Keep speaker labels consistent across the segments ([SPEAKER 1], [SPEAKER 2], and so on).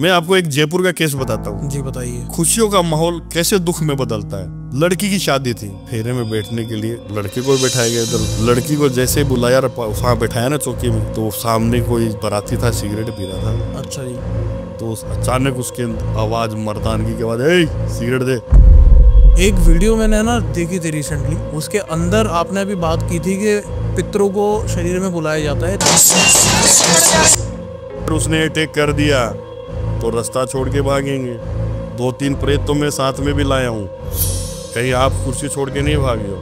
[SPEAKER 1] मैं आपको एक जयपुर का केस बताता हूँ।
[SPEAKER 2] जी बताइए।
[SPEAKER 1] खुशियों का माहौल कैसे दुख में बदलता है। लड़की की शादी थी, फेरे में बैठने के लिए लड़के को बिठाया गया इधर। लड़की को जैसे बुलाया वहाँ बैठाया ना चौकी में, तो सामने कोई बाराती था, सिगरेट पी रहा था।
[SPEAKER 2] अच्छा जी।
[SPEAKER 1] तो अचानक उसके आवाज मर्दानगी के बाद, ए सिगरेट दे।
[SPEAKER 2] एक वीडियो मैंने ना देखी थी रिसेंटली, उसके अंदर आपने अभी बात की थी कि पितरों को शरीर में बुलाया जाता है।
[SPEAKER 1] उसने अटैक कर दिया तो रास्ता छोड़ के भागेंगे। 2-3 प्रेत तो मैं साथ में भी लाया हूँ, कहीं आप कुर्सी छोड़ के नहीं भागे हो।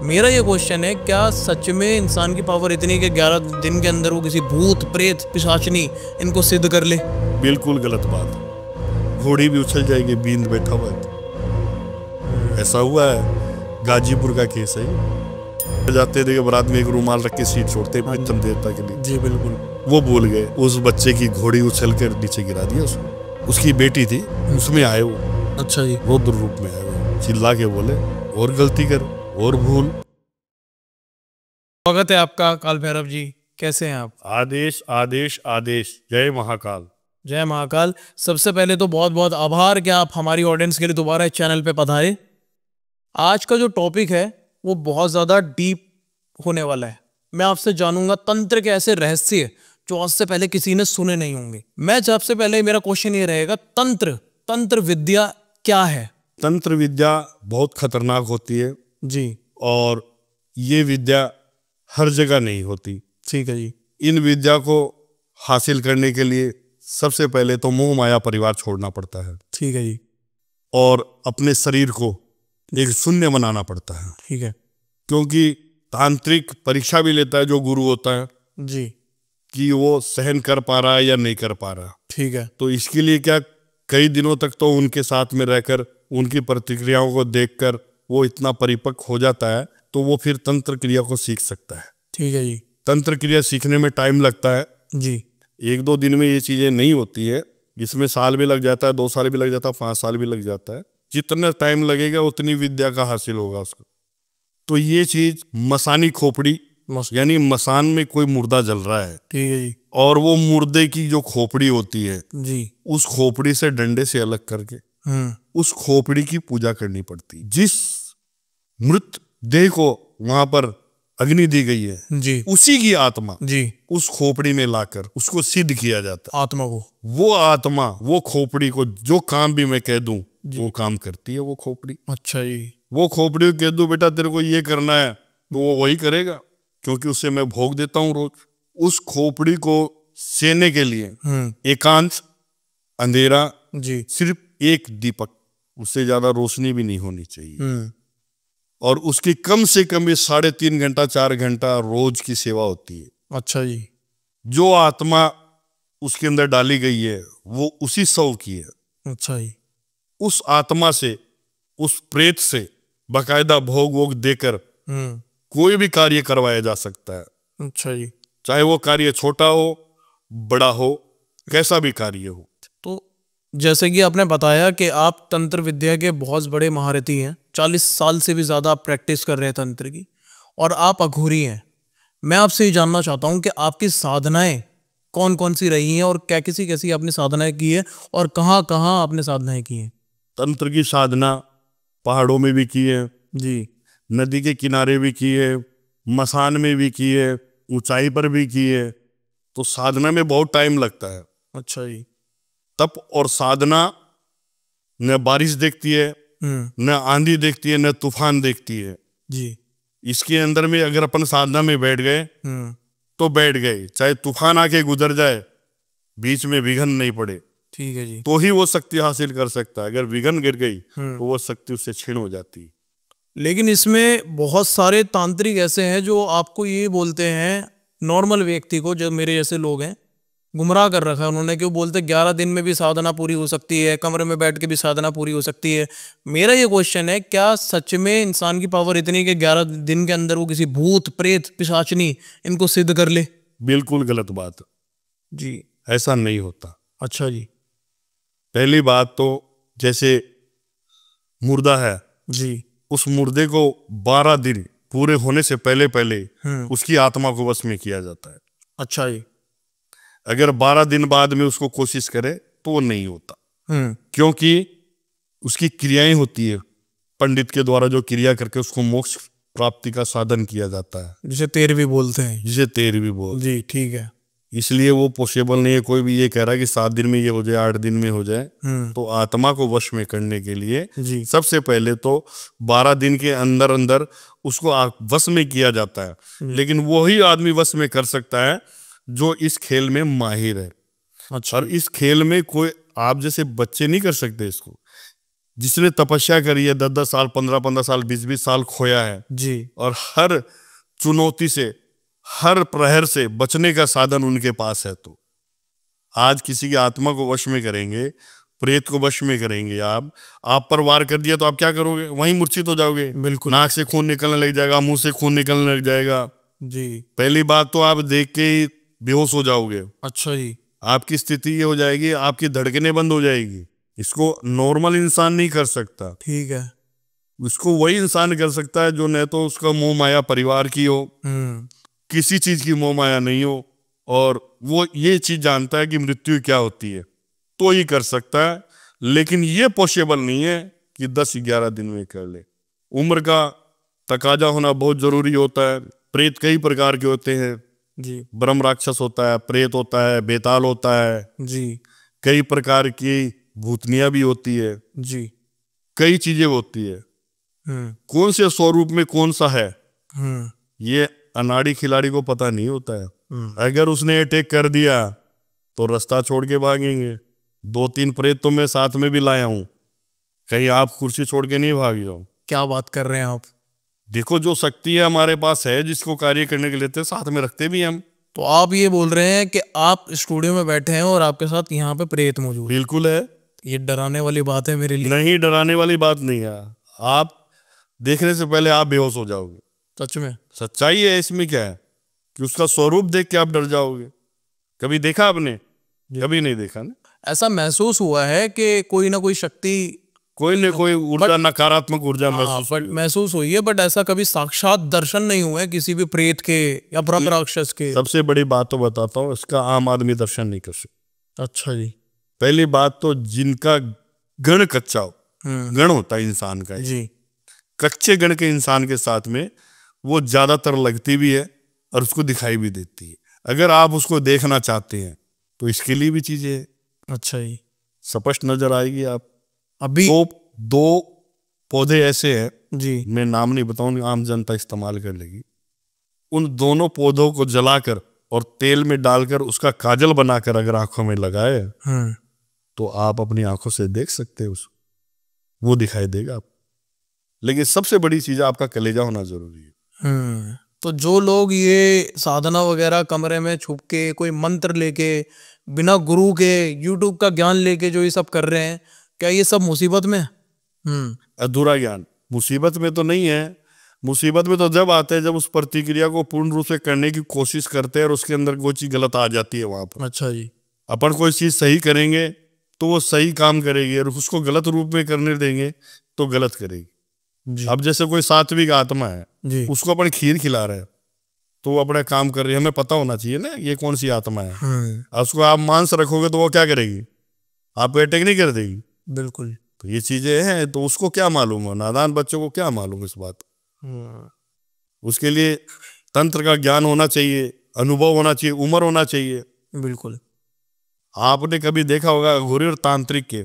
[SPEAKER 2] मेरा ये क्वेश्चन है, क्या सच में इंसान की पावर इतनी कि 11 दिन के अंदर वो किसी भूत प्रेत पिशाचनी इनको सिद्ध कर ले?
[SPEAKER 1] बिल्कुल गलत बात। घोड़ी भी उछल जाएगी बींद बैठा हुआ है। ऐसा हुआ है, गाजीपुर का केस है। जाते थे बारात में एक रुमाल रख के सीट छोड़ते पंचम देवता के लिए।
[SPEAKER 2] जी बिल्कुल।
[SPEAKER 1] वो भूल गए, उस बच्चे की घोड़ी उछल कर नीचे गिरा दिया उसको। उसकी बेटी थी, उसमें आए वो।
[SPEAKER 2] अच्छा जी।
[SPEAKER 1] रौद्र रूप में आए वो, चिल्ला के बोले और गलती कर और भूल।
[SPEAKER 2] स्वागत है आपका काल भैरव जी, कैसे हैं आप?
[SPEAKER 1] आदेश आदेश आदेश, जय महाकाल।
[SPEAKER 2] जय महाकाल। सबसे पहले तो बहुत बहुत आभार कि आप हमारी ऑडियंस के लिए दोबारा इस चैनल पे पधारे। आज का जो टॉपिक है वो बहुत ज़्यादा डीप होने वाला है। मैं आपसे जानूंगा तंत्र के ऐसे रहस्य जो आज से पहले किसी ने सुने नहीं होंगे। मैं सबसे पहले मेरा क्वेश्चन ये रहेगा, तंत्र विद्या क्या है?
[SPEAKER 1] तंत्र विद्या बहुत खतरनाक होती है
[SPEAKER 2] जी।
[SPEAKER 1] और ये विद्या हर जगह नहीं होती।
[SPEAKER 2] ठीक है जी।
[SPEAKER 1] इन विद्या को हासिल करने के लिए सबसे पहले तो मोह माया परिवार छोड़ना पड़ता है।
[SPEAKER 2] ठीक है जी।
[SPEAKER 1] और अपने शरीर को एक शून्य बनाना पड़ता है।
[SPEAKER 2] ठीक है।
[SPEAKER 1] क्योंकि तांत्रिक परीक्षा भी लेता है जो गुरु होता है
[SPEAKER 2] जी,
[SPEAKER 1] कि वो सहन कर पा रहा है या नहीं कर पा रहा।
[SPEAKER 2] ठीक है।
[SPEAKER 1] तो इसके लिए क्या, कई दिनों तक तो उनके साथ में रहकर उनकी प्रतिक्रियाओं को देखकर वो इतना परिपक्व हो जाता है तो वो फिर तंत्र क्रिया को सीख सकता है।
[SPEAKER 2] ठीक है जी।
[SPEAKER 1] तंत्र क्रिया सीखने में टाइम लगता है
[SPEAKER 2] जी।
[SPEAKER 1] 1-2 दिन में ये चीजें नहीं होती है, इसमें साल भी लग जाता है, 2 साल भी लग जाता है, 5 साल भी लग जाता है। जितना टाइम लगेगा उतनी विद्या का हासिल होगा उसको। तो ये चीज मसानी खोपड़ी, यानी मसान में कोई मुर्दा जल रहा है।
[SPEAKER 2] ठीक है जी। और
[SPEAKER 1] वो मुर्दे की जो खोपड़ी होती है
[SPEAKER 2] जी,
[SPEAKER 1] उस खोपड़ी से डंडे से अलग करके उस खोपड़ी की पूजा करनी पड़ती। जिस मृत देह को वहां पर अग्नि दी गई है
[SPEAKER 2] जी,
[SPEAKER 1] उसी की आत्मा
[SPEAKER 2] जी,
[SPEAKER 1] उस खोपड़ी में लाकर उसको सिद्ध किया जाता है।
[SPEAKER 2] आत्मा को,
[SPEAKER 1] वो आत्मा वो खोपड़ी को जो काम भी मैं कह दूं वो काम करती है वो खोपड़ी।
[SPEAKER 2] अच्छा जी।
[SPEAKER 1] वो खोपड़ी को कह दूं बेटा तेरे को ये करना है तो वो वही करेगा, क्योंकि उससे मैं भोग देता हूं रोज। उस खोपड़ी को सेने के लिए एकांत, अंधेरा,
[SPEAKER 2] जी,
[SPEAKER 1] सिर्फ एक दीपक, उससे ज्यादा रोशनी भी नहीं होनी चाहिए। और उसकी कम से कम भी 3.5 घंटा 4 घंटा रोज की सेवा होती है।
[SPEAKER 2] अच्छा जी।
[SPEAKER 1] जो आत्मा उसके अंदर डाली गई है वो उसी सौ की है।
[SPEAKER 2] अच्छा जी।
[SPEAKER 1] उस आत्मा से, उस प्रेत से बाकायदा भोग वोग देकर कोई भी कार्य करवाया जा सकता है।
[SPEAKER 2] अच्छा जी।
[SPEAKER 1] चाहे वो कार्य छोटा हो बड़ा हो, कैसा भी कार्य हो।
[SPEAKER 2] तो जैसे कि आपने बताया कि आप तंत्र विद्या के बहुत बड़े महारथी हैं, 40 साल से भी ज़्यादा आप प्रैक्टिस कर रहे हैं तंत्र की, और आप अघोरी हैं। मैं आपसे ये जानना चाहता हूँ कि आपकी साधनाएं कौन कौन सी रही हैं और क्या कैसी आपने साधनाएं की है और कहाँ कहाँ आपने साधनाएं की हैं?
[SPEAKER 1] तंत्र की साधना पहाड़ों में भी की है
[SPEAKER 2] जी,
[SPEAKER 1] नदी के किनारे भी की है, मसान में भी की है, ऊंचाई पर भी की है। तो साधना में बहुत टाइम लगता है।
[SPEAKER 2] अच्छा जी।
[SPEAKER 1] तप और साधना न बारिश देखती है, न आंधी देखती है, न तूफान देखती है।
[SPEAKER 2] जी।
[SPEAKER 1] इसके अंदर में अगर अपन साधना में बैठ गए तो बैठ गए, चाहे तूफान आके गुजर जाए, बीच में विघन नहीं पड़े,
[SPEAKER 2] ठीक है जी,
[SPEAKER 1] तो ही वो शक्ति हासिल कर सकता है। अगर विघन गिर गई तो वो शक्ति उससे क्षीण हो जाती है।
[SPEAKER 2] लेकिन इसमें बहुत सारे तांत्रिक ऐसे हैं जो आपको ये बोलते हैं, नॉर्मल व्यक्ति को, जो मेरे जैसे लोग हैं, गुमराह कर रखा है उन्होंने, कि वो बोलते 11 दिन में भी साधना पूरी हो सकती है, कमरे में बैठ के भी साधना पूरी हो सकती है। मेरा ये क्वेश्चन है, क्या सच में इंसान की पावर इतनी कि 11 दिन के अंदर वो किसी भूत प्रेत पिशाचनी इनको सिद्ध कर ले?
[SPEAKER 1] बिल्कुल गलत बात
[SPEAKER 2] जी।
[SPEAKER 1] ऐसा नहीं होता।
[SPEAKER 2] अच्छा जी।
[SPEAKER 1] पहली बात तो जैसे मुर्दा है
[SPEAKER 2] जी।
[SPEAKER 1] उस मुर्दे को 12 दिन पूरे होने से पहले पहले उसकी आत्मा को वश में किया जाता है।
[SPEAKER 2] अच्छा जी।
[SPEAKER 1] अगर 12 दिन बाद में उसको कोशिश करे तो वो नहीं होता, क्योंकि उसकी क्रियाएं होती है, पंडित के द्वारा जो क्रिया करके उसको मोक्ष प्राप्ति का साधन किया जाता है,
[SPEAKER 2] जिसे 13वीं बोलते हैं।
[SPEAKER 1] जिसे 13वीं बोल।
[SPEAKER 2] जी ठीक है।
[SPEAKER 1] इसलिए वो पॉसिबल नहीं है। कोई भी ये कह रहा है कि 7 दिन में ये हो जाए, 8 दिन में हो जाए, तो आत्मा को वश में करने के लिए
[SPEAKER 2] जी
[SPEAKER 1] सबसे पहले तो 12 दिन के अंदर अंदर उसको वश में किया जाता है। लेकिन वही आदमी वश में कर सकता है जो इस खेल में माहिर है।
[SPEAKER 2] अच्छा।
[SPEAKER 1] और इस खेल में कोई आप जैसे बच्चे नहीं कर सकते इसको। जिसने तपस्या करी है 10-10 साल, 15-15 साल, 20-20 साल खोया है
[SPEAKER 2] जी,
[SPEAKER 1] और हर चुनौती से, हर प्रहर से बचने का साधन उनके पास है, तो आज किसी की आत्मा को वश में करेंगे, प्रेत को वश में करेंगे, आप पर वार कर दिया तो आप क्या करोगे? वहीं मूर्छित हो जाओगे।
[SPEAKER 2] बिल्कुल।
[SPEAKER 1] नाक से खून निकलने लग जाएगा, मुंह से खून निकलने लग जाएगा।
[SPEAKER 2] जी।
[SPEAKER 1] पहली बात तो आप देख के ही बेहोश हो जाओगे।
[SPEAKER 2] अच्छा जी।
[SPEAKER 1] आपकी स्थिति ये हो जाएगी, आपकी धड़कनें बंद हो जाएगी। इसको नॉर्मल इंसान नहीं कर सकता।
[SPEAKER 2] ठीक है।
[SPEAKER 1] इसको वही इंसान कर सकता है जो न तो उसका मोह माया परिवार की हो, किसी चीज की मोह माया नहीं हो, और वो ये चीज जानता है कि मृत्यु क्या होती है, तो ही कर सकता है। लेकिन ये पॉसिबल नहीं है कि 10-11 दिन में कर ले। उम्र का तकाजा होना बहुत जरूरी होता है। प्रेत कई प्रकार के होते हैं
[SPEAKER 2] जी।
[SPEAKER 1] ब्रह्म राक्षस होता है, प्रेत होता है, बेताल होता है
[SPEAKER 2] जी।
[SPEAKER 1] कई प्रकार की भूतनिया भी होती है
[SPEAKER 2] जी।
[SPEAKER 1] कई चीजें होती है। कौन से स्वरूप में कौन सा है ये अनाड़ी खिलाड़ी को पता नहीं होता है। अगर उसने अटैक कर दिया तो रास्ता छोड़ के भागेंगे। 2-3 प्रेत तो मैं साथ में भी लाया हूं, कहीं आप कुर्सी छोड़ के नहीं भाग जाओ।
[SPEAKER 2] क्या बात कर रहे हैं आप?
[SPEAKER 1] देखो जो शक्ति है हमारे पास है, जिसको कार्य करने के लिए साथ में रखते भी हम।
[SPEAKER 2] तो आप ये बोल रहे हैं कि आप स्टूडियो में बैठे हैं और आपके साथ यहाँ पे प्रेत मौजूद?
[SPEAKER 1] बिल्कुल है।
[SPEAKER 2] ये डराने वाली बात है मेरे लिए।
[SPEAKER 1] नहीं, डराने वाली बात नहीं है। आप देखने से पहले आप बेहोश हो जाओगे।
[SPEAKER 2] सच में?
[SPEAKER 1] सच्चाई है। इसमें क्या है कि उसका स्वरूप देख के आप डर जाओगे। कभी देखा आपने? कभी नहीं देखा ना।
[SPEAKER 2] ऐसा महसूस हुआ है कि कोई ना कोई शक्ति,
[SPEAKER 1] कोई न कोई ऊर्जा, नकारात्मक ऊर्जा
[SPEAKER 2] महसूस हुई है, बट ऐसा कभी साक्षात दर्शन नहीं हुआ है किसी भी प्रेत के या ब्रह्म राक्षस के।
[SPEAKER 1] सबसे बड़ी बात तो बताता हूँ, इसका आम आदमी दर्शन नहीं कर सकता।
[SPEAKER 2] अच्छा जी।
[SPEAKER 1] पहली बात तो जिनका गण कच्चा हो, गण होता है इंसान का
[SPEAKER 2] जी,
[SPEAKER 1] कच्चे गण के इंसान के साथ में वो ज्यादातर लगती भी है और उसको दिखाई भी देती है। अगर आप उसको देखना चाहते हैं तो इसके लिए भी चीजें है।
[SPEAKER 2] अच्छा जी।
[SPEAKER 1] स्पष्ट नजर आएगी। आप
[SPEAKER 2] अभी
[SPEAKER 1] दो पौधे ऐसे हैं
[SPEAKER 2] जी,
[SPEAKER 1] मैं नाम नहीं बताऊंगा, आम जनता इस्तेमाल कर लेगी। उन दोनों पौधों को जलाकर और तेल में डालकर उसका काजल बनाकर अगर आंखों में लगाए तो आप अपनी आंखों से देख सकते हैं उसको, वो दिखाई देगा आप। लेकिन सबसे बड़ी चीज आपका कलेजा होना जरूरी है।
[SPEAKER 2] तो जो लोग ये साधना वगैरह कमरे में छुप के कोई मंत्र लेके बिना गुरु के यूट्यूब का ज्ञान लेके जो ये सब कर रहे हैं, क्या ये सब मुसीबत में?
[SPEAKER 1] अधूरा ज्ञान। मुसीबत में तो नहीं है। मुसीबत में तो जब आते हैं जब उस प्रतिक्रिया को पूर्ण रूप से करने की कोशिश करते हैं और उसके अंदर कोई चीज गलत आ जाती है वहां पर।
[SPEAKER 2] अच्छा जी।
[SPEAKER 1] अपन कोई चीज सही करेंगे तो वो सही काम करेगी, और उसको गलत रूप में करने देंगे तो गलत करेगी। अब जैसे कोई सात्विक आत्मा है
[SPEAKER 2] जी,
[SPEAKER 1] उसको अपन खीर खिला रहे हैं तो वो अपना काम कर रही है, हमें पता होना चाहिए ना ये कौन सी आत्मा है। उसको आप मांस रखोगे तो वो क्या करेगी? आपको अटैक नहीं कर देगी।
[SPEAKER 2] बिल्कुल।
[SPEAKER 1] तो ये चीजें हैं, तो उसको क्या मालूम है? नादान बच्चों को क्या मालूम इस बात। उसके लिए तंत्र का ज्ञान होना चाहिए, अनुभव होना चाहिए, उम्र होना चाहिए।
[SPEAKER 2] बिल्कुल।
[SPEAKER 1] आपने कभी देखा होगा अघोरी और तांत्रिक के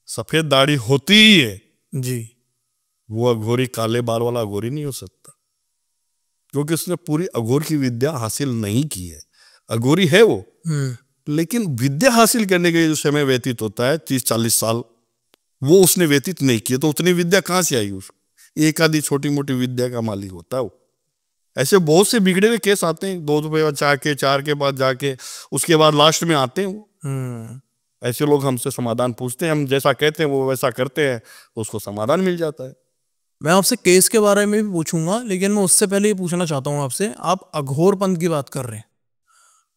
[SPEAKER 1] सफेद दाढ़ी होती ही है
[SPEAKER 2] जी,
[SPEAKER 1] वो अघोरी काले बाल वाला अघोरी नहीं हो सकता, क्योंकि उसने पूरी अघोर की विद्या हासिल नहीं की है। अघोरी है वो, लेकिन विद्या हासिल करने के लिए जो समय व्यतीत होता है 30-40 साल, वो उसने व्यतीत नहीं किया। तो उतनी विद्या कहाँ से आई? उसको एक आधी छोटी मोटी विद्या का मालिक होता है वो। ऐसे बहुत से बिगड़े हुए केस आते हैं, 2 रुपये बाद जाके, 4 के बाद जाके, उसके बाद लास्ट में आते हैं वो। ऐसे लोग हमसे समाधान पूछते हैं, हम जैसा कहते हैं वो वैसा करते हैं तो उसको समाधान मिल जाता है।
[SPEAKER 2] मैं आपसे केस के बारे में भी पूछूंगा, लेकिन मैं उससे पहले ये पूछना चाहता हूँ आपसे, आप अघोरपंथ की बात कर रहे हैं।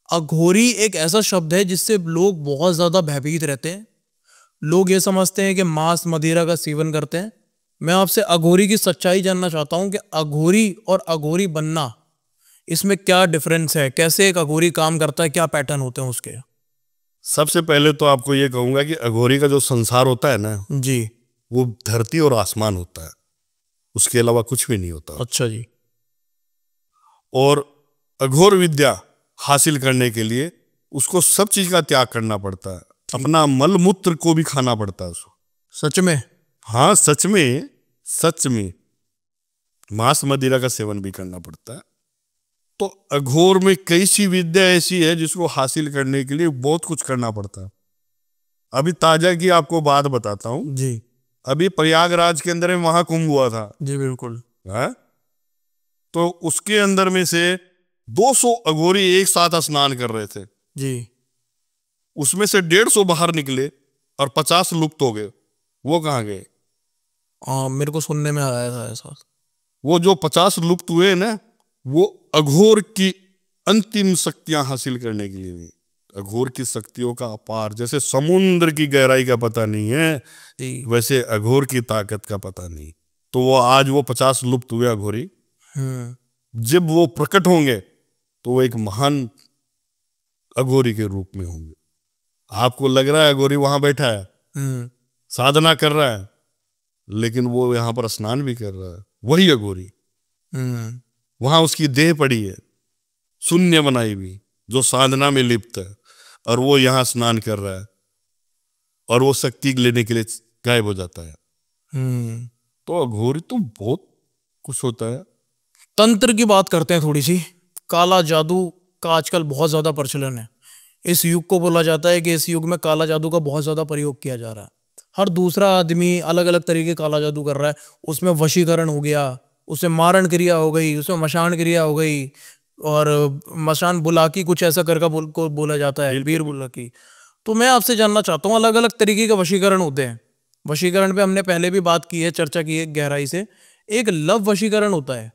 [SPEAKER 2] अघोरी एक ऐसा शब्द है जिससे लोग बहुत ज्यादा भयभीत रहते हैं। लोग ये समझते हैं कि मांस मदिरा का सेवन करते हैं। मैं आपसे अघोरी की सच्चाई जानना चाहता हूं कि अघोरी और अघोरी बनना इसमें क्या डिफरेंस है, कैसे एक अघोरी काम करता है, क्या पैटर्न होते हैं उसके?
[SPEAKER 1] सबसे पहले तो आपको ये कहूंगा कि अघोरी का जो संसार होता है ना,
[SPEAKER 2] जी।
[SPEAKER 1] वो धरती और आसमान होता है, उसके अलावा कुछ भी नहीं होता।
[SPEAKER 2] अच्छा जी।
[SPEAKER 1] और अघोर विद्या हासिल करने के लिए उसको सब चीज का त्याग करना पड़ता है, अपना मल मूत्र को भी खाना पड़ता है उसको।
[SPEAKER 2] सच में?
[SPEAKER 1] हाँ, सच में, सच में मांस मदिरा का सेवन भी करना पड़ता है। तो अघोर में कई सी विद्या ऐसी है जिसको हासिल करने के लिए बहुत कुछ करना पड़ता है। अभी ताजा की आपको बात बताता हूँ
[SPEAKER 2] जी।
[SPEAKER 1] अभी प्रयागराज के अंदर में महाकुंभ हुआ था।
[SPEAKER 2] जी बिल्कुल।
[SPEAKER 1] है? तो उसके अंदर में से 200 अघोरी एक साथ स्नान कर रहे थे।
[SPEAKER 2] जी।
[SPEAKER 1] उसमें से 150 बाहर निकले और 50 लुप्त हो गए। वो कहाँ गए?
[SPEAKER 2] मेरे को सुनने में आया था ऐसा।
[SPEAKER 1] वो जो 50 लुप्त हुए ना, वो अघोर की अंतिम शक्तियां हासिल करने के लिए। अघोर की शक्तियों का अपार, जैसे समुद्र की गहराई का पता नहीं है, वैसे अघोर की ताकत का पता नहीं। तो वो आज वो 50 लुप्त हुए अघोरी, जब वो प्रकट होंगे तो वो एक महान अघोरी के रूप में होंगे। आपको लग रहा है अघोरी वहां बैठा है, साधना कर रहा है, लेकिन वो यहां पर स्नान भी कर रहा है। वही अघोरी, वहां उसकी देह पड़ी है शून्य बनाई हुई, जो साधना में लिप्त है, और वो यहां स्नान कर रहा है और वो शक्ति लेने के लिए गायब हो जाता है। तो अघोरी तो बहुत कुछ होता है।
[SPEAKER 2] तंत्र की बात करते हैं थोड़ी सी। काला जादू का आजकल बहुत ज्यादा प्रचलन है। इस युग को बोला जाता है कि इस युग में काला जादू का बहुत ज्यादा प्रयोग किया जा रहा है। हर दूसरा आदमी अलग अलग तरीके काला जादू कर रहा है। उसमें वशीकरण हो गया, उसमें मारण क्रिया हो गई, उसमें मशान क्रिया हो गई, और मशान बुलाकी कुछ ऐसा करके को बोला जाता है, वीर बुलाकी। तो मैं आपसे जानना चाहता हूँ, अलग अलग तरीके के वशीकरण होते हैं। वशीकरण पे हमने पहले भी बात की है, चर्चा की है गहराई से। एक लव वशीकरण होता है।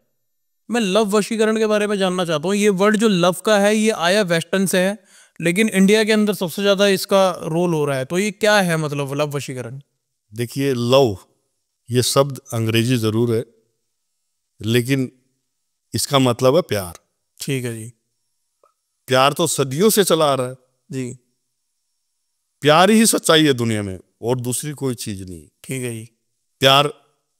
[SPEAKER 2] मैं लव वशीकरण के बारे में जानना चाहता हूँ। ये वर्ड जो लव का है, ये आया वेस्टर्न से है, लेकिन इंडिया के अंदर सबसे ज्यादा इसका रोल हो रहा है। तो ये क्या है, मतलब लव वशीकरण?
[SPEAKER 1] देखिए, लव ये शब्द अंग्रेजी जरूर है, लेकिन इसका मतलब है प्यार।
[SPEAKER 2] ठीक है जी।
[SPEAKER 1] प्यार तो सदियों से चला आ रहा है
[SPEAKER 2] जी।
[SPEAKER 1] प्यार ही सच्चाई है दुनिया में, और दूसरी कोई चीज नहीं।
[SPEAKER 2] ठीक है जी।
[SPEAKER 1] प्यार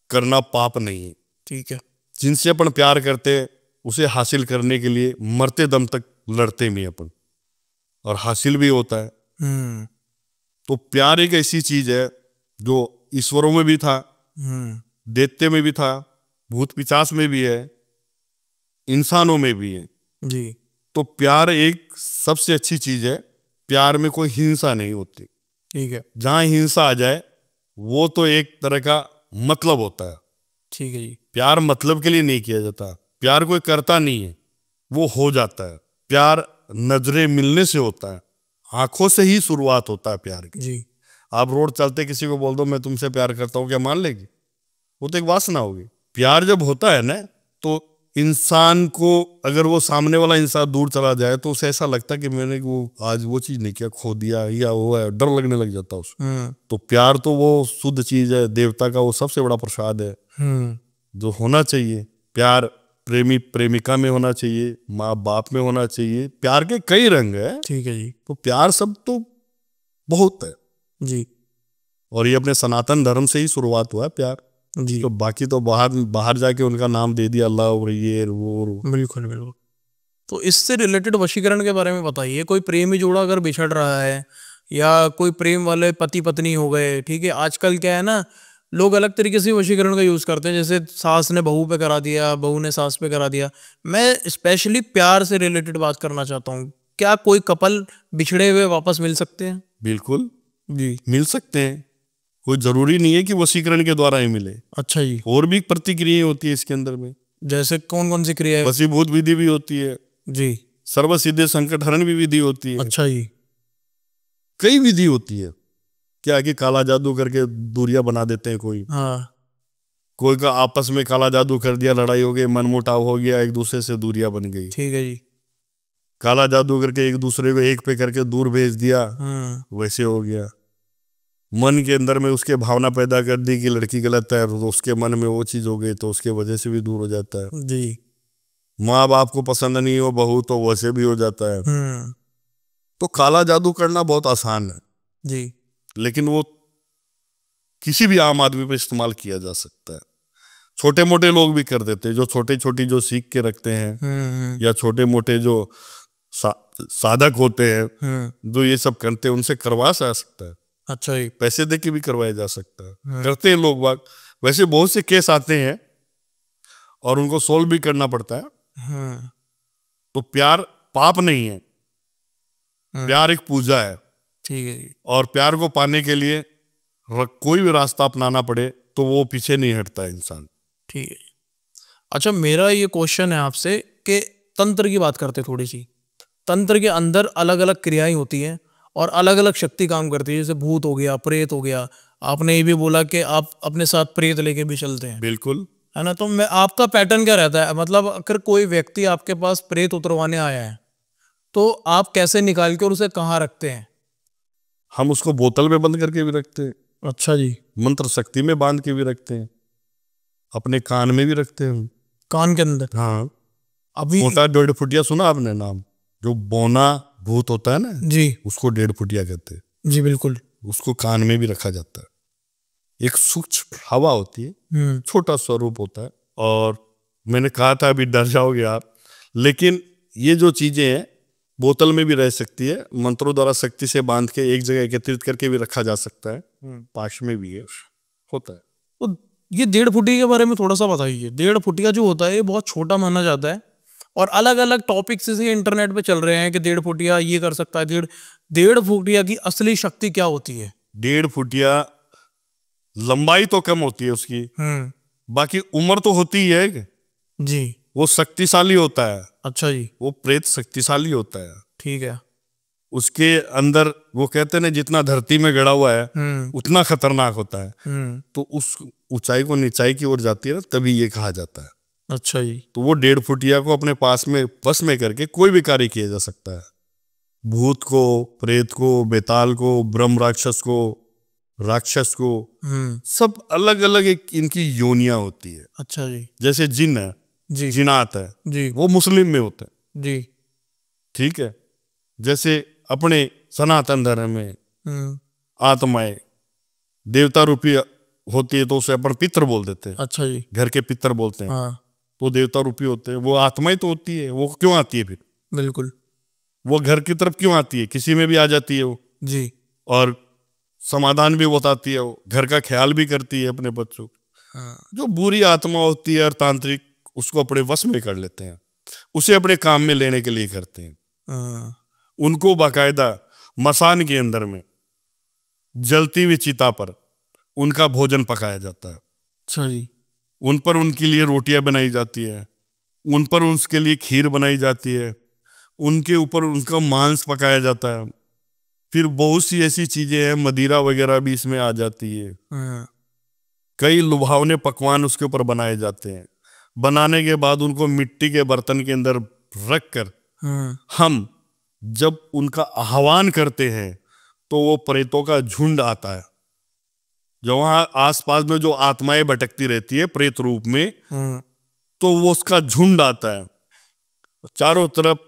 [SPEAKER 1] करना पाप नहीं है।
[SPEAKER 2] ठीक है।
[SPEAKER 1] जिनसे अपन प्यार करते हैं उसे हासिल करने के लिए मरते दम तक लड़ते भी अपन, और हासिल भी होता है। तो प्यार एक ऐसी चीज है जो ईश्वरों में भी था, दैत्य में भी था, भूत पिशाच में भी है, इंसानों में भी है
[SPEAKER 2] जी।
[SPEAKER 1] तो प्यार एक सबसे अच्छी चीज है। प्यार में कोई हिंसा नहीं होती।
[SPEAKER 2] ठीक है।
[SPEAKER 1] जहां हिंसा आ जाए वो तो एक तरह का मतलब होता है।
[SPEAKER 2] ठीक है जी।
[SPEAKER 1] प्यार मतलब के लिए नहीं किया जाता, प्यार कोई करता नहीं है, वो हो जाता है। प्यार नजरें मिलने से होता है, आंखों से ही शुरुआत होता है प्यार की।
[SPEAKER 2] जी।
[SPEAKER 1] आप रोड चलते किसी को बोल दो मैं तुमसे प्यार करता हूँ, क्या मान लेगी? वो तो एक वासना होगी। प्यार जब होता है ना, तो इंसान को, अगर वो सामने वाला इंसान दूर चला जाए तो उसे ऐसा लगता है कि मैंने वो आज वो चीज नहीं किया, खो दिया, या वो है, डर लगने लग जाता है उसको। तो प्यार तो वो शुद्ध चीज है, देवता का वो सबसे बड़ा प्रसाद है जो होना चाहिए। प्यार प्रेमी प्रेमिका में होना चाहिए, माँ बाप में होना चाहिए। प्यार के कई रंग है।
[SPEAKER 2] ठीक है जी।
[SPEAKER 1] तो प्यार सब तो बहुत है
[SPEAKER 2] जी।
[SPEAKER 1] और ये अपने सनातन धर्म से ही शुरुआत हुआ है प्यार
[SPEAKER 2] जी।
[SPEAKER 1] तो बाकी तो बाहर बाहर जाके उनका नाम दे दिया अल्लाह और ये वो।
[SPEAKER 2] बिल्कुल बिल्कुल। तो इससे रिलेटेड वशीकरण के बारे में बताइए। कोई प्रेमी जोड़ा अगर बिछड़ रहा है, या कोई प्रेम वाले पति पत्नी हो गए, ठीक है, आजकल क्या है ना, लोग अलग तरीके से वशीकरण का यूज करते हैं। जैसे सास ने बहू पे करा दिया, बहू ने सास पे करा दिया। मैं स्पेशली प्यार से रिलेटेड बात करना चाहता हूँ। क्या कोई कपल बिछड़े हुए वापस मिल सकते हैं?
[SPEAKER 1] बिल्कुल
[SPEAKER 2] जी।
[SPEAKER 1] मिल सकते हैं, कोई जरूरी नहीं है कि वशीकरण के द्वारा ही मिले।
[SPEAKER 2] अच्छा जी।
[SPEAKER 1] और भी प्रतिक्रियाएं होती है इसके अंदर में।
[SPEAKER 2] जैसे कौन कौन सी क्रिया है?
[SPEAKER 1] वशीभूत विधि भी होती है
[SPEAKER 2] जी।
[SPEAKER 1] सर्व सिद्धि संकट हरण भी विधि होती है।
[SPEAKER 2] अच्छा जी।
[SPEAKER 1] कई विधि होती है। क्या कि काला जादू करके दूरियां बना देते हैं कोई।
[SPEAKER 2] हाँ।
[SPEAKER 1] कोई का आपस में काला जादू कर दिया, लड़ाई हो गई, मनमुटाव हो गया, एक दूसरे से दूरियां बन गई।
[SPEAKER 2] ठीक है जी।
[SPEAKER 1] काला जादू करके एक दूसरे को एक पे करके दूर भेज दिया, वैसे हो गया। मन के अंदर में उसके भावना पैदा कर दी कि लड़की गलत है, तो उसके मन में वो चीज हो गई तो उसके वजह से भी दूर हो जाता है
[SPEAKER 2] जी।
[SPEAKER 1] माँ बाप को पसंद नहीं हो बहू तो वैसे भी हो जाता है। तो काला जादू करना बहुत आसान है
[SPEAKER 2] जी।
[SPEAKER 1] लेकिन वो किसी भी आम आदमी पे इस्तेमाल किया जा सकता है। छोटे मोटे लोग भी कर देते हैं, जो छोटी छोटी जो सीख के रखते हैं या छोटे मोटे जो साधक होते हैं जो ये सब करते हैं, उनसे करवा जा सकता है।
[SPEAKER 2] अच्छा जी।
[SPEAKER 1] पैसे दे के भी करवाया जा सकता है, करते हैं लोग बाग। वैसे बहुत से केस आते हैं और उनको सोल्व भी करना पड़ता है। तो प्यार पाप नहीं है, प्यार एक पूजा है।
[SPEAKER 2] ठीक है जी।
[SPEAKER 1] और प्यार को पाने के लिए कोई भी रास्ता अपनाना पड़े तो वो पीछे नहीं हटता है इंसान।
[SPEAKER 2] ठीक है। अच्छा, मेरा ये क्वेश्चन है आपसे कि तंत्र की बात करते थोड़ी सी। तंत्र के अंदर अलग अलग क्रियाएं होती हैं और अलग अलग शक्ति काम करती है, जैसे भूत हो गया, प्रेत हो गया। आपने ये भी बोला कि आप अपने साथ प्रेत लेके भी चलते हैं।
[SPEAKER 1] बिल्कुल,
[SPEAKER 2] है ना। तो मैं आपका पैटर्न क्या रहता है, मतलब अगर कोई व्यक्ति आपके पास प्रेत उतरवाने आया है तो आप कैसे निकाल के और उसे कहाँ रखते हैं?
[SPEAKER 1] हम उसको बोतल में बंद करके भी रखते हैं।
[SPEAKER 2] अच्छा जी।
[SPEAKER 1] मंत्र शक्ति में बांध के भी रखते हैं, अपने कान में भी रखते हैं।
[SPEAKER 2] कान के अंदर?
[SPEAKER 1] हाँ,
[SPEAKER 2] अभी
[SPEAKER 1] होता है 1.5 फुटिया, सुना आपने नाम? जो बौना भूत होता है ना
[SPEAKER 2] जी,
[SPEAKER 1] उसको 1.5 फुटिया कहते हैं।
[SPEAKER 2] जी बिल्कुल।
[SPEAKER 1] उसको कान में भी रखा जाता है। एक सूक्ष्म हवा होती है, छोटा स्वरूप होता है। और मैंने कहा था अभी डर जाओगे आप, लेकिन ये जो चीजें हैं बोतल में भी रह सकती है, मंत्रों द्वारा शक्ति से बांध के एक जगह एकत्रित करके भी रखा जा सकता है, पाश में भी है, होता है।
[SPEAKER 2] तो ये 1.5 फुटिया के बारे में थोड़ा सा बताइए। 1.5 फुटिया जो होता है ये बहुत छोटा माना जाता है और अलग अलग टॉपिक से इंटरनेट पे चल रहे हैं कि 1.5 फुटिया ये कर सकता है। 1.5 फुटिया की असली शक्ति क्या होती है?
[SPEAKER 1] 1.5 फुटिया लंबाई तो कम होती है उसकी, बाकी उम्र तो होती ही है
[SPEAKER 2] जी।
[SPEAKER 1] वो शक्तिशाली होता है।
[SPEAKER 2] अच्छा जी।
[SPEAKER 1] वो प्रेत शक्तिशाली होता है।
[SPEAKER 2] ठीक है।
[SPEAKER 1] उसके अंदर वो कहते हैं ना, जितना धरती में गड़ा हुआ है उतना खतरनाक होता है। तो उस ऊंचाई को नीचाई की ओर जाती है ना, तभी ये कहा जाता है।
[SPEAKER 2] अच्छा जी।
[SPEAKER 1] तो वो 1.5 फुटिया को अपने पास में बस में करके कोई भी कार्य किया जा सकता है। भूत को, प्रेत को, बेताल को, ब्रह्म राक्षस को, सब अलग अलग एक इनकी योनियां होती है।
[SPEAKER 2] अच्छा जी।
[SPEAKER 1] जैसे जिन है
[SPEAKER 2] जी,
[SPEAKER 1] जिनात है
[SPEAKER 2] जी,
[SPEAKER 1] वो मुस्लिम में होता है।
[SPEAKER 2] जी।
[SPEAKER 1] ठीक है। जैसे अपने सनातन धर्म में आत्माएं देवता रूपी होती है तो उसे अपन पितर बोल देते हैं।
[SPEAKER 2] अच्छा जी।
[SPEAKER 1] घर के पितर बोलते हैं।
[SPEAKER 2] हाँ,
[SPEAKER 1] तो देवता रूपी होते हैं, वो आत्माएं तो होती है। वो क्यों आती है फिर?
[SPEAKER 2] बिल्कुल।
[SPEAKER 1] वो घर की तरफ क्यों आती है? किसी में भी आ जाती है वो,
[SPEAKER 2] जी।
[SPEAKER 1] और समाधान भी बताती है, वो घर का ख्याल भी करती है अपने बच्चों को।
[SPEAKER 2] हाँ।
[SPEAKER 1] जो बुरी आत्मा होती है और तांत्रिक उसको अपने वश में कर लेते हैं, उसे अपने काम में लेने के लिए करते हैं।
[SPEAKER 2] हाँ।
[SPEAKER 1] उनको बाकायदा मसान के अंदर में जलती हुई चिता पर उनका भोजन पकाया जाता है।
[SPEAKER 2] अच्छा जी।
[SPEAKER 1] उन पर उनके लिए रोटियां बनाई जाती है, उन पर उसके लिए खीर बनाई जाती है, उनके ऊपर उनका मांस पकाया जाता है। फिर बहुत सी ऐसी चीजें हैं, मदिरा वगैरह भी इसमें आ जाती है।
[SPEAKER 2] हाँ।
[SPEAKER 1] कई लुभावने पकवान उसके ऊपर बनाए जाते हैं। बनाने के बाद उनको मिट्टी के बर्तन के अंदर रख कर हम जब उनका आह्वान करते हैं तो वो प्रेतों का झुंड आता है। जो वहां आसपास में जो आत्माएं भटकती रहती है प्रेत रूप में, तो वो उसका झुंड आता है, चारों तरफ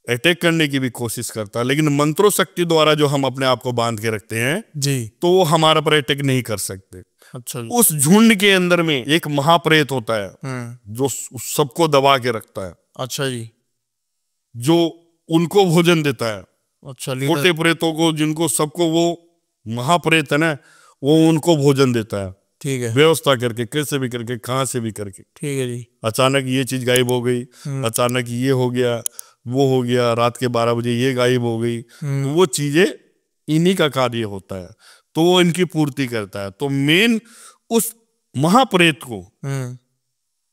[SPEAKER 1] अटैक करने की भी कोशिश करता है। लेकिन मंत्रों शक्ति द्वारा जो हम अपने आप को बांध के रखते हैं
[SPEAKER 2] जी,
[SPEAKER 1] तो वो हमारे पर अटैक नहीं कर सकते।
[SPEAKER 2] अच्छा जी।
[SPEAKER 1] उस झुंड के अंदर में एक महाप्रेत होता है जो सबको दबा के रखता है,
[SPEAKER 2] अच्छा जी।
[SPEAKER 1] जो उनको भोजन देता है।
[SPEAKER 2] अच्छा,
[SPEAKER 1] छोटे प्रेतों को, जिनको सबको, वो महाप्रेत है ना, वो उनको भोजन देता है।
[SPEAKER 2] ठीक है।
[SPEAKER 1] व्यवस्था करके, कैसे भी करके, कहां से भी करके।
[SPEAKER 2] ठीक है जी।
[SPEAKER 1] अचानक ये चीज गायब हो गई, अचानक ये हो गया, वो हो गया, रात के 12 बजे ये गायब हो गई, तो वो चीजें इन्हीं का कार्य होता है, तो वो इनकी पूर्ति करता है। तो मेन उस महाप्रेत को,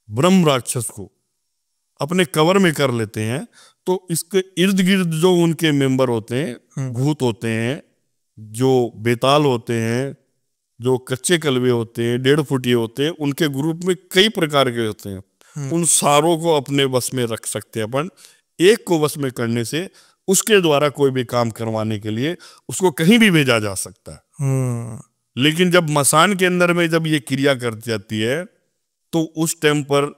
[SPEAKER 1] ब्रह्म राक्षस को अपने कवर में कर लेते हैं। तो इसके इर्द गिर्द जो उनके मेंबर होते हैं, भूत होते हैं, जो बेताल होते हैं, जो कच्चे कलवे होते हैं, 1.5 फुटिये होते हैं, उनके ग्रुप में कई प्रकार के होते हैं। उन सारों को अपने वश में रख सकते हैं अपन। एक को वश में करने से उसके द्वारा कोई भी काम करवाने के लिए उसको कहीं भी भेजा जा सकता है। लेकिन जब मसान के अंदर में जब ये क्रिया कर जाती है तो उस टाइम पर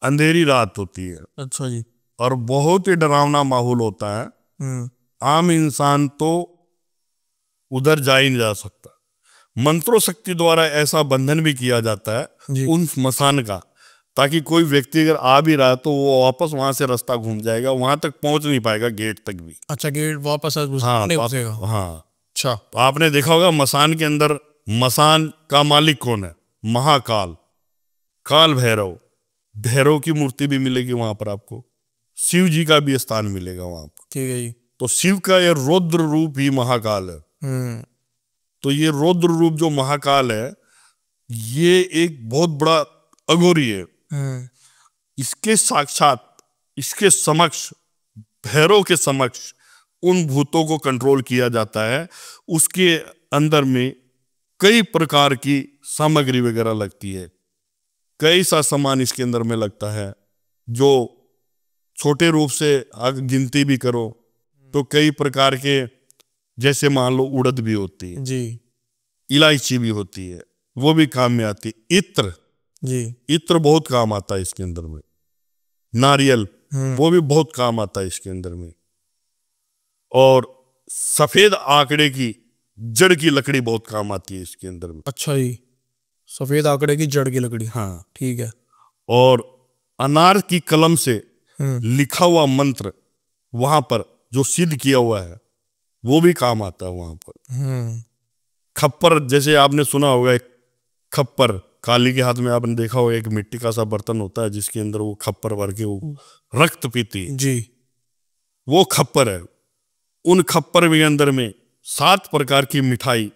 [SPEAKER 1] अंधेरी रात होती है
[SPEAKER 2] अच्छा जी।
[SPEAKER 1] और बहुत ही डरावना माहौल होता है। आम इंसान तो उधर जा ही नहीं जा सकता। मंत्रों शक्ति द्वारा ऐसा बंधन भी किया जाता है
[SPEAKER 2] जी।
[SPEAKER 1] उन स्मशान का, ताकि कोई व्यक्ति अगर आ भी रहा है तो वो वापस वहां से रास्ता घूम जाएगा, वहां तक पहुंच नहीं पाएगा, गेट तक भी।
[SPEAKER 2] अच्छा, गेट वापस
[SPEAKER 1] हाँ
[SPEAKER 2] नहीं
[SPEAKER 1] तो
[SPEAKER 2] घुसेगा।
[SPEAKER 1] हाँ,
[SPEAKER 2] अच्छा।
[SPEAKER 1] तो आपने देखा होगा मसान के अंदर, मसान का मालिक कौन है? महाकाल, काल भैरव। भैरव की मूर्ति भी मिलेगी वहां पर आपको, शिव जी का भी स्थान मिलेगा वहां पर।
[SPEAKER 2] ठीक है जी।
[SPEAKER 1] तो शिव का ये रौद्र रूप ही महाकाल है। तो ये रौद्र रूप जो महाकाल है, ये एक बहुत बड़ा अघोरी है। इसके साक्षात, इसके समक्ष, भैरव के समक्ष उन भूतों को कंट्रोल किया जाता है। उसके अंदर में कई प्रकार की सामग्री वगैरह लगती है, कई सा सामान इसके अंदर में लगता है, जो छोटे रूप से अगर गिनती भी करो तो कई प्रकार के, जैसे मान लो उड़द भी होती है
[SPEAKER 2] जी,
[SPEAKER 1] इलायची भी होती है, वो भी काम में आती है। इत्र
[SPEAKER 2] जी,
[SPEAKER 1] इत्र बहुत काम आता है इसके अंदर में। नारियल वो भी बहुत काम आता है इसके अंदर में। और सफेद आंकड़े की जड़ की लकड़ी बहुत काम आती है इसके अंदर में।
[SPEAKER 2] अच्छा जी, सफेद आंकड़े की जड़ की लकड़ी।
[SPEAKER 1] हाँ
[SPEAKER 2] ठीक है।
[SPEAKER 1] और अनार की कलम से लिखा हुआ मंत्र वहां पर जो सिद्ध किया हुआ है वो भी काम आता है वहां पर। खप्पर, जैसे आपने सुना होगा, एक खप्पर, काली के हाथ में आपने देखा होगा, एक मिट्टी का सा बर्तन होता है जिसके अंदर वो खप्पर भर के वो रक्त पीती है
[SPEAKER 2] जी,
[SPEAKER 1] वो खप्पर है। उन खप्पर के अंदर में 7 प्रकार की मिठाई,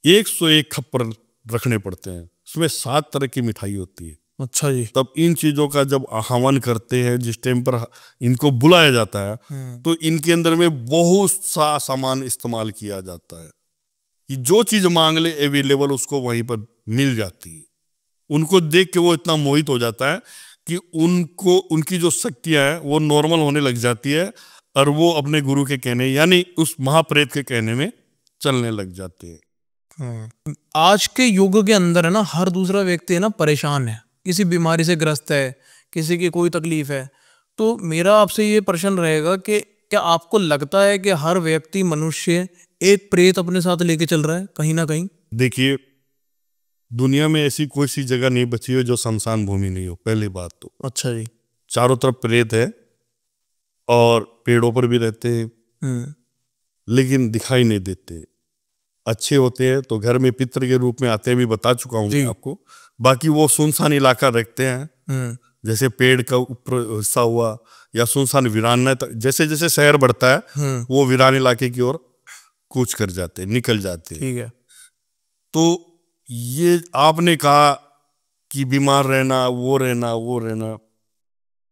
[SPEAKER 1] 101 खप्पर रखने पड़ते हैं, उसमें 7 तरह की मिठाई होती है।
[SPEAKER 2] अच्छा जी।
[SPEAKER 1] तब इन चीजों का जब हवन करते हैं, जिस टाइम पर इनको बुलाया जाता है, तो इनके अंदर में बहुत सा सामान इस्तेमाल किया जाता है कि जो चीज मांग ले अवेलेबल उसको वहीं पर मिल जाती है। उनको देख के वो इतना मोहित हो जाता है कि उनको, उनकी जो शक्तियां हैं वो नॉर्मल होने लग जाती है और वो अपने गुरु के कहने, यानी उस महाप्रेत के कहने में चलने लग जाते हैं।
[SPEAKER 2] आज के युग के अंदर है ना, हर दूसरा व्यक्ति है ना परेशान है, किसी बीमारी से ग्रस्त है, किसी की कोई तकलीफ है। तो मेरा आपसे ये प्रश्न रहेगा कि क्या आपको लगता है कि हर व्यक्ति, मनुष्य एक प्रेत अपने साथ लेके चल रहा है कहीं ना कहीं?
[SPEAKER 1] देखिए, दुनिया में ऐसी कोई सी जगह नहीं बची हो जो शमशान भूमि नहीं हो, पहली बात तो।
[SPEAKER 2] अच्छा जी।
[SPEAKER 1] चारों तरफ प्रेत है और पेड़ों पर भी रहते हैं, लेकिन दिखाई नहीं देते। अच्छे होते हैं तो घर में पितर के रूप में आते हैं, भी बता चुका हूँ मैं आपको। बाकी वो सुनसान इलाका रखते हैं, जैसे पेड़ का ऊपर हिस्सा हुआ या सुनसान वीरान, जैसे जैसे शहर बढ़ता है वो वीरान इलाके की ओर कूच कर जाते, निकल जाते।
[SPEAKER 2] ठीक है।
[SPEAKER 1] तो ये आपने कहा कि बीमार रहना, वो रहना, वो रहना।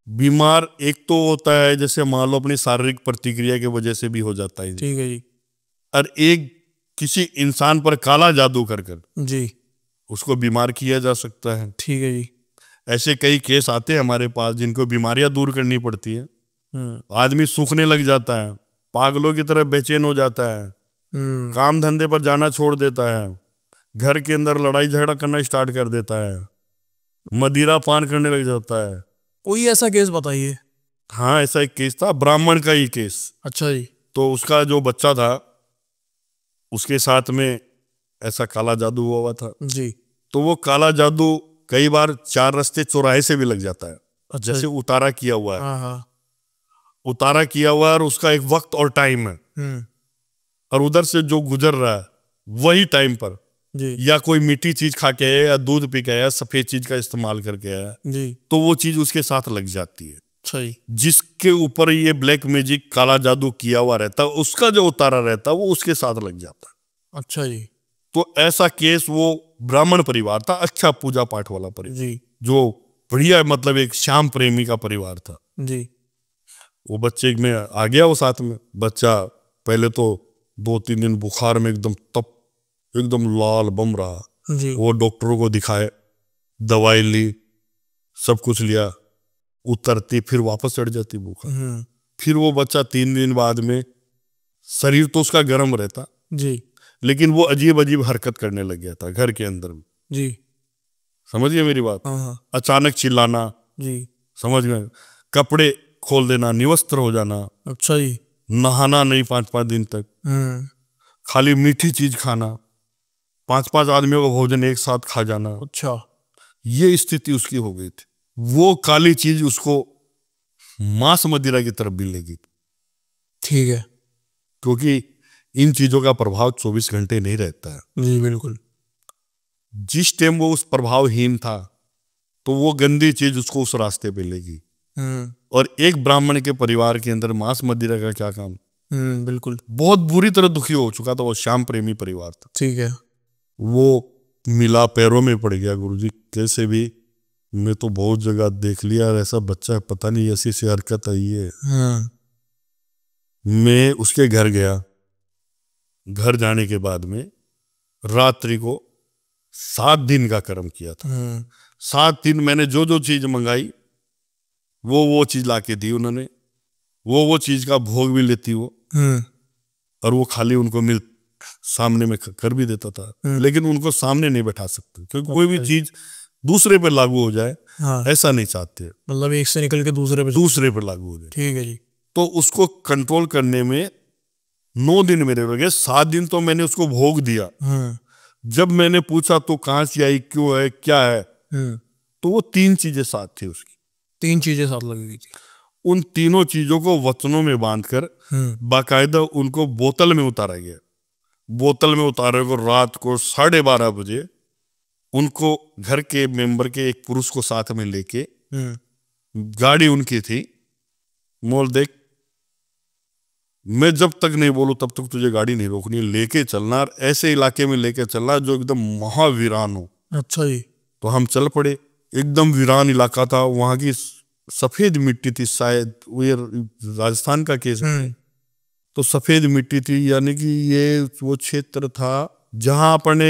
[SPEAKER 1] बीमार एक तो होता है जैसे मान लो अपनी शारीरिक प्रतिक्रिया की वजह से भी हो जाता है,
[SPEAKER 2] ठीक है जी।
[SPEAKER 1] और एक किसी इंसान पर काला जादू कर
[SPEAKER 2] जी,
[SPEAKER 1] उसको बीमार किया जा सकता है।
[SPEAKER 2] ठीक है जी।
[SPEAKER 1] ऐसे कई केस आते हैं हमारे पास जिनको बीमारियां दूर करनी पड़ती है। आदमी सूखने लग जाता है, पागलों की तरह बेचैन हो जाता है, काम धंधे पर जाना छोड़ देता है, घर के अंदर लड़ाई झगड़ा करना स्टार्ट कर देता है, मदिरा पान करने लग जाता है।
[SPEAKER 2] कोई ऐसा केस बताइए।
[SPEAKER 1] हाँ, ऐसा एक केस था, ब्राह्मण का ही केस।
[SPEAKER 2] अच्छा जी।
[SPEAKER 1] तो उसका जो बच्चा था उसके साथ में ऐसा काला जादू हुआ था
[SPEAKER 2] जी।
[SPEAKER 1] तो वो काला जादू कई बार 4 रास्ते चौराहे से भी लग जाता है।
[SPEAKER 2] अच्छा।
[SPEAKER 1] जैसे उतारा किया हुआ है,
[SPEAKER 2] हाँ हाँ।
[SPEAKER 1] उतारा किया हुआ है और उसका एक वक्त और टाइम है, और उधर से जो गुजर रहा है वही टाइम पर
[SPEAKER 2] जी।
[SPEAKER 1] या कोई मीठी चीज खा के आया या दूध पी के आया, सफेद चीज का इस्तेमाल करके आया
[SPEAKER 2] जी,
[SPEAKER 1] तो वो चीज उसके साथ लग जाती है।
[SPEAKER 2] अच्छा जी।
[SPEAKER 1] जिसके ऊपर ये ब्लैक मैजिक, काला जादू किया हुआ रहता है, उसका जो उतारा रहता है वो उसके साथ लग जाता है।
[SPEAKER 2] अच्छा जी।
[SPEAKER 1] तो ऐसा केस, वो ब्राह्मण परिवार था, अच्छा पूजा पाठ वाला परिवार
[SPEAKER 2] जी,
[SPEAKER 1] जो बढ़िया, मतलब एक श्याम प्रेमी का परिवार था।
[SPEAKER 2] जी।
[SPEAKER 1] वो बच्चे में आ गया, वो साथ में बच्चा पहले तो 2-3 दिन बुखार में एकदम तप, एकदम लाल बम रहा
[SPEAKER 2] जी।
[SPEAKER 1] वो डॉक्टरों को दिखाए, दवाई ली, सब कुछ लिया, उतरती फिर वापस चढ़ जाती बुखार। फिर वो बच्चा 3 दिन बाद में, शरीर तो उसका गर्म रहता
[SPEAKER 2] जी,
[SPEAKER 1] लेकिन वो अजीब अजीब हरकत करने लग गया था घर के अंदर में।
[SPEAKER 2] जी।
[SPEAKER 1] समझिए मेरी बात।
[SPEAKER 2] हाँ हाँ।
[SPEAKER 1] अचानक चिल्लाना,
[SPEAKER 2] जी।
[SPEAKER 1] समझ गए? कपड़े खोल देना, निवस्त्र हो जाना,
[SPEAKER 2] अच्छा जी।
[SPEAKER 1] नहाना नहीं 5-5 दिन तक, खाली मीठी चीज खाना, 5-5 आदमियों का भोजन एक साथ खा जाना।
[SPEAKER 2] अच्छा।
[SPEAKER 1] ये स्थिति उसकी हो गई थी। वो काली चीज उसको मांस मदिरा की तरफ भी लेगी,
[SPEAKER 2] ठीक है।
[SPEAKER 1] क्योंकि इन चीजों का प्रभाव 24 घंटे नहीं रहता है।
[SPEAKER 2] जी बिल्कुल।
[SPEAKER 1] जिस टाइम वो उस प्रभावहीन था, तो वो गंदी चीज उसको उस रास्ते पे लेगी। और एक ब्राह्मण के परिवार के अंदर मांस मदिरा का क्या काम?
[SPEAKER 2] बिल्कुल।
[SPEAKER 1] बहुत बुरी तरह दुखी हो चुका था, वो श्याम प्रेमी परिवार था।
[SPEAKER 2] ठीक है।
[SPEAKER 1] वो मिला, पैरों में पड़ गया, गुरुजी कैसे भी, मैं तो बहुत जगह देख लिया ऐसा बच्चा है, पता नहीं ऐसी सी हरकत आई है। मैं उसके घर गया। घर जाने के बाद में रात्रि को 7 दिन का कर्म किया था। 7 दिन मैंने जो जो चीज मंगाई वो चीज लाके दी उन्होंने, वो चीज का भोग भी लेती वो, और वो खाली उनको मिल सामने में कर भी देता था, लेकिन उनको सामने नहीं बैठा सकते, क्योंकि कोई भी चीज दूसरे पे लागू हो जाए, ऐसा नहीं चाहते,
[SPEAKER 2] मतलब एक से निकल के दूसरे
[SPEAKER 1] पे लागू हो जाए।
[SPEAKER 2] ठीक है जी।
[SPEAKER 1] तो उसको कंट्रोल करने में 9 दिन मेरे लगे। 7 दिन तो मैंने उसको भोग दिया। जब मैंने पूछा तो कहाँ से आई, क्यों है, क्या है, तो वो 3 चीजें साथ थी उसकी।
[SPEAKER 2] 3 चीजें साथ लगी हुई थी।
[SPEAKER 1] उन तीनों चीजों को वचनों में बांधकर बाकायदा उनको बोतल में उतारा गया। बोतल में उतारे को रात को 12:30 बजे उनको घर के मेंबर के एक पुरुष को साथ में लेके, गाड़ी उनकी थी, मोल देख मैं जब तक नहीं बोलूं तब तक तुझे गाड़ी नहीं रोकनी, लेके चलना, ऐसे इलाके में लेके चलना जो एकदम महावीरान हो।
[SPEAKER 2] अच्छा जी।
[SPEAKER 1] तो हम चल पड़े। एकदम वीरान इलाका था, वहां की सफेद मिट्टी थी, शायद ये राजस्थान का केस है, तो सफेद मिट्टी थी, यानी कि ये वो क्षेत्र था जहां अपने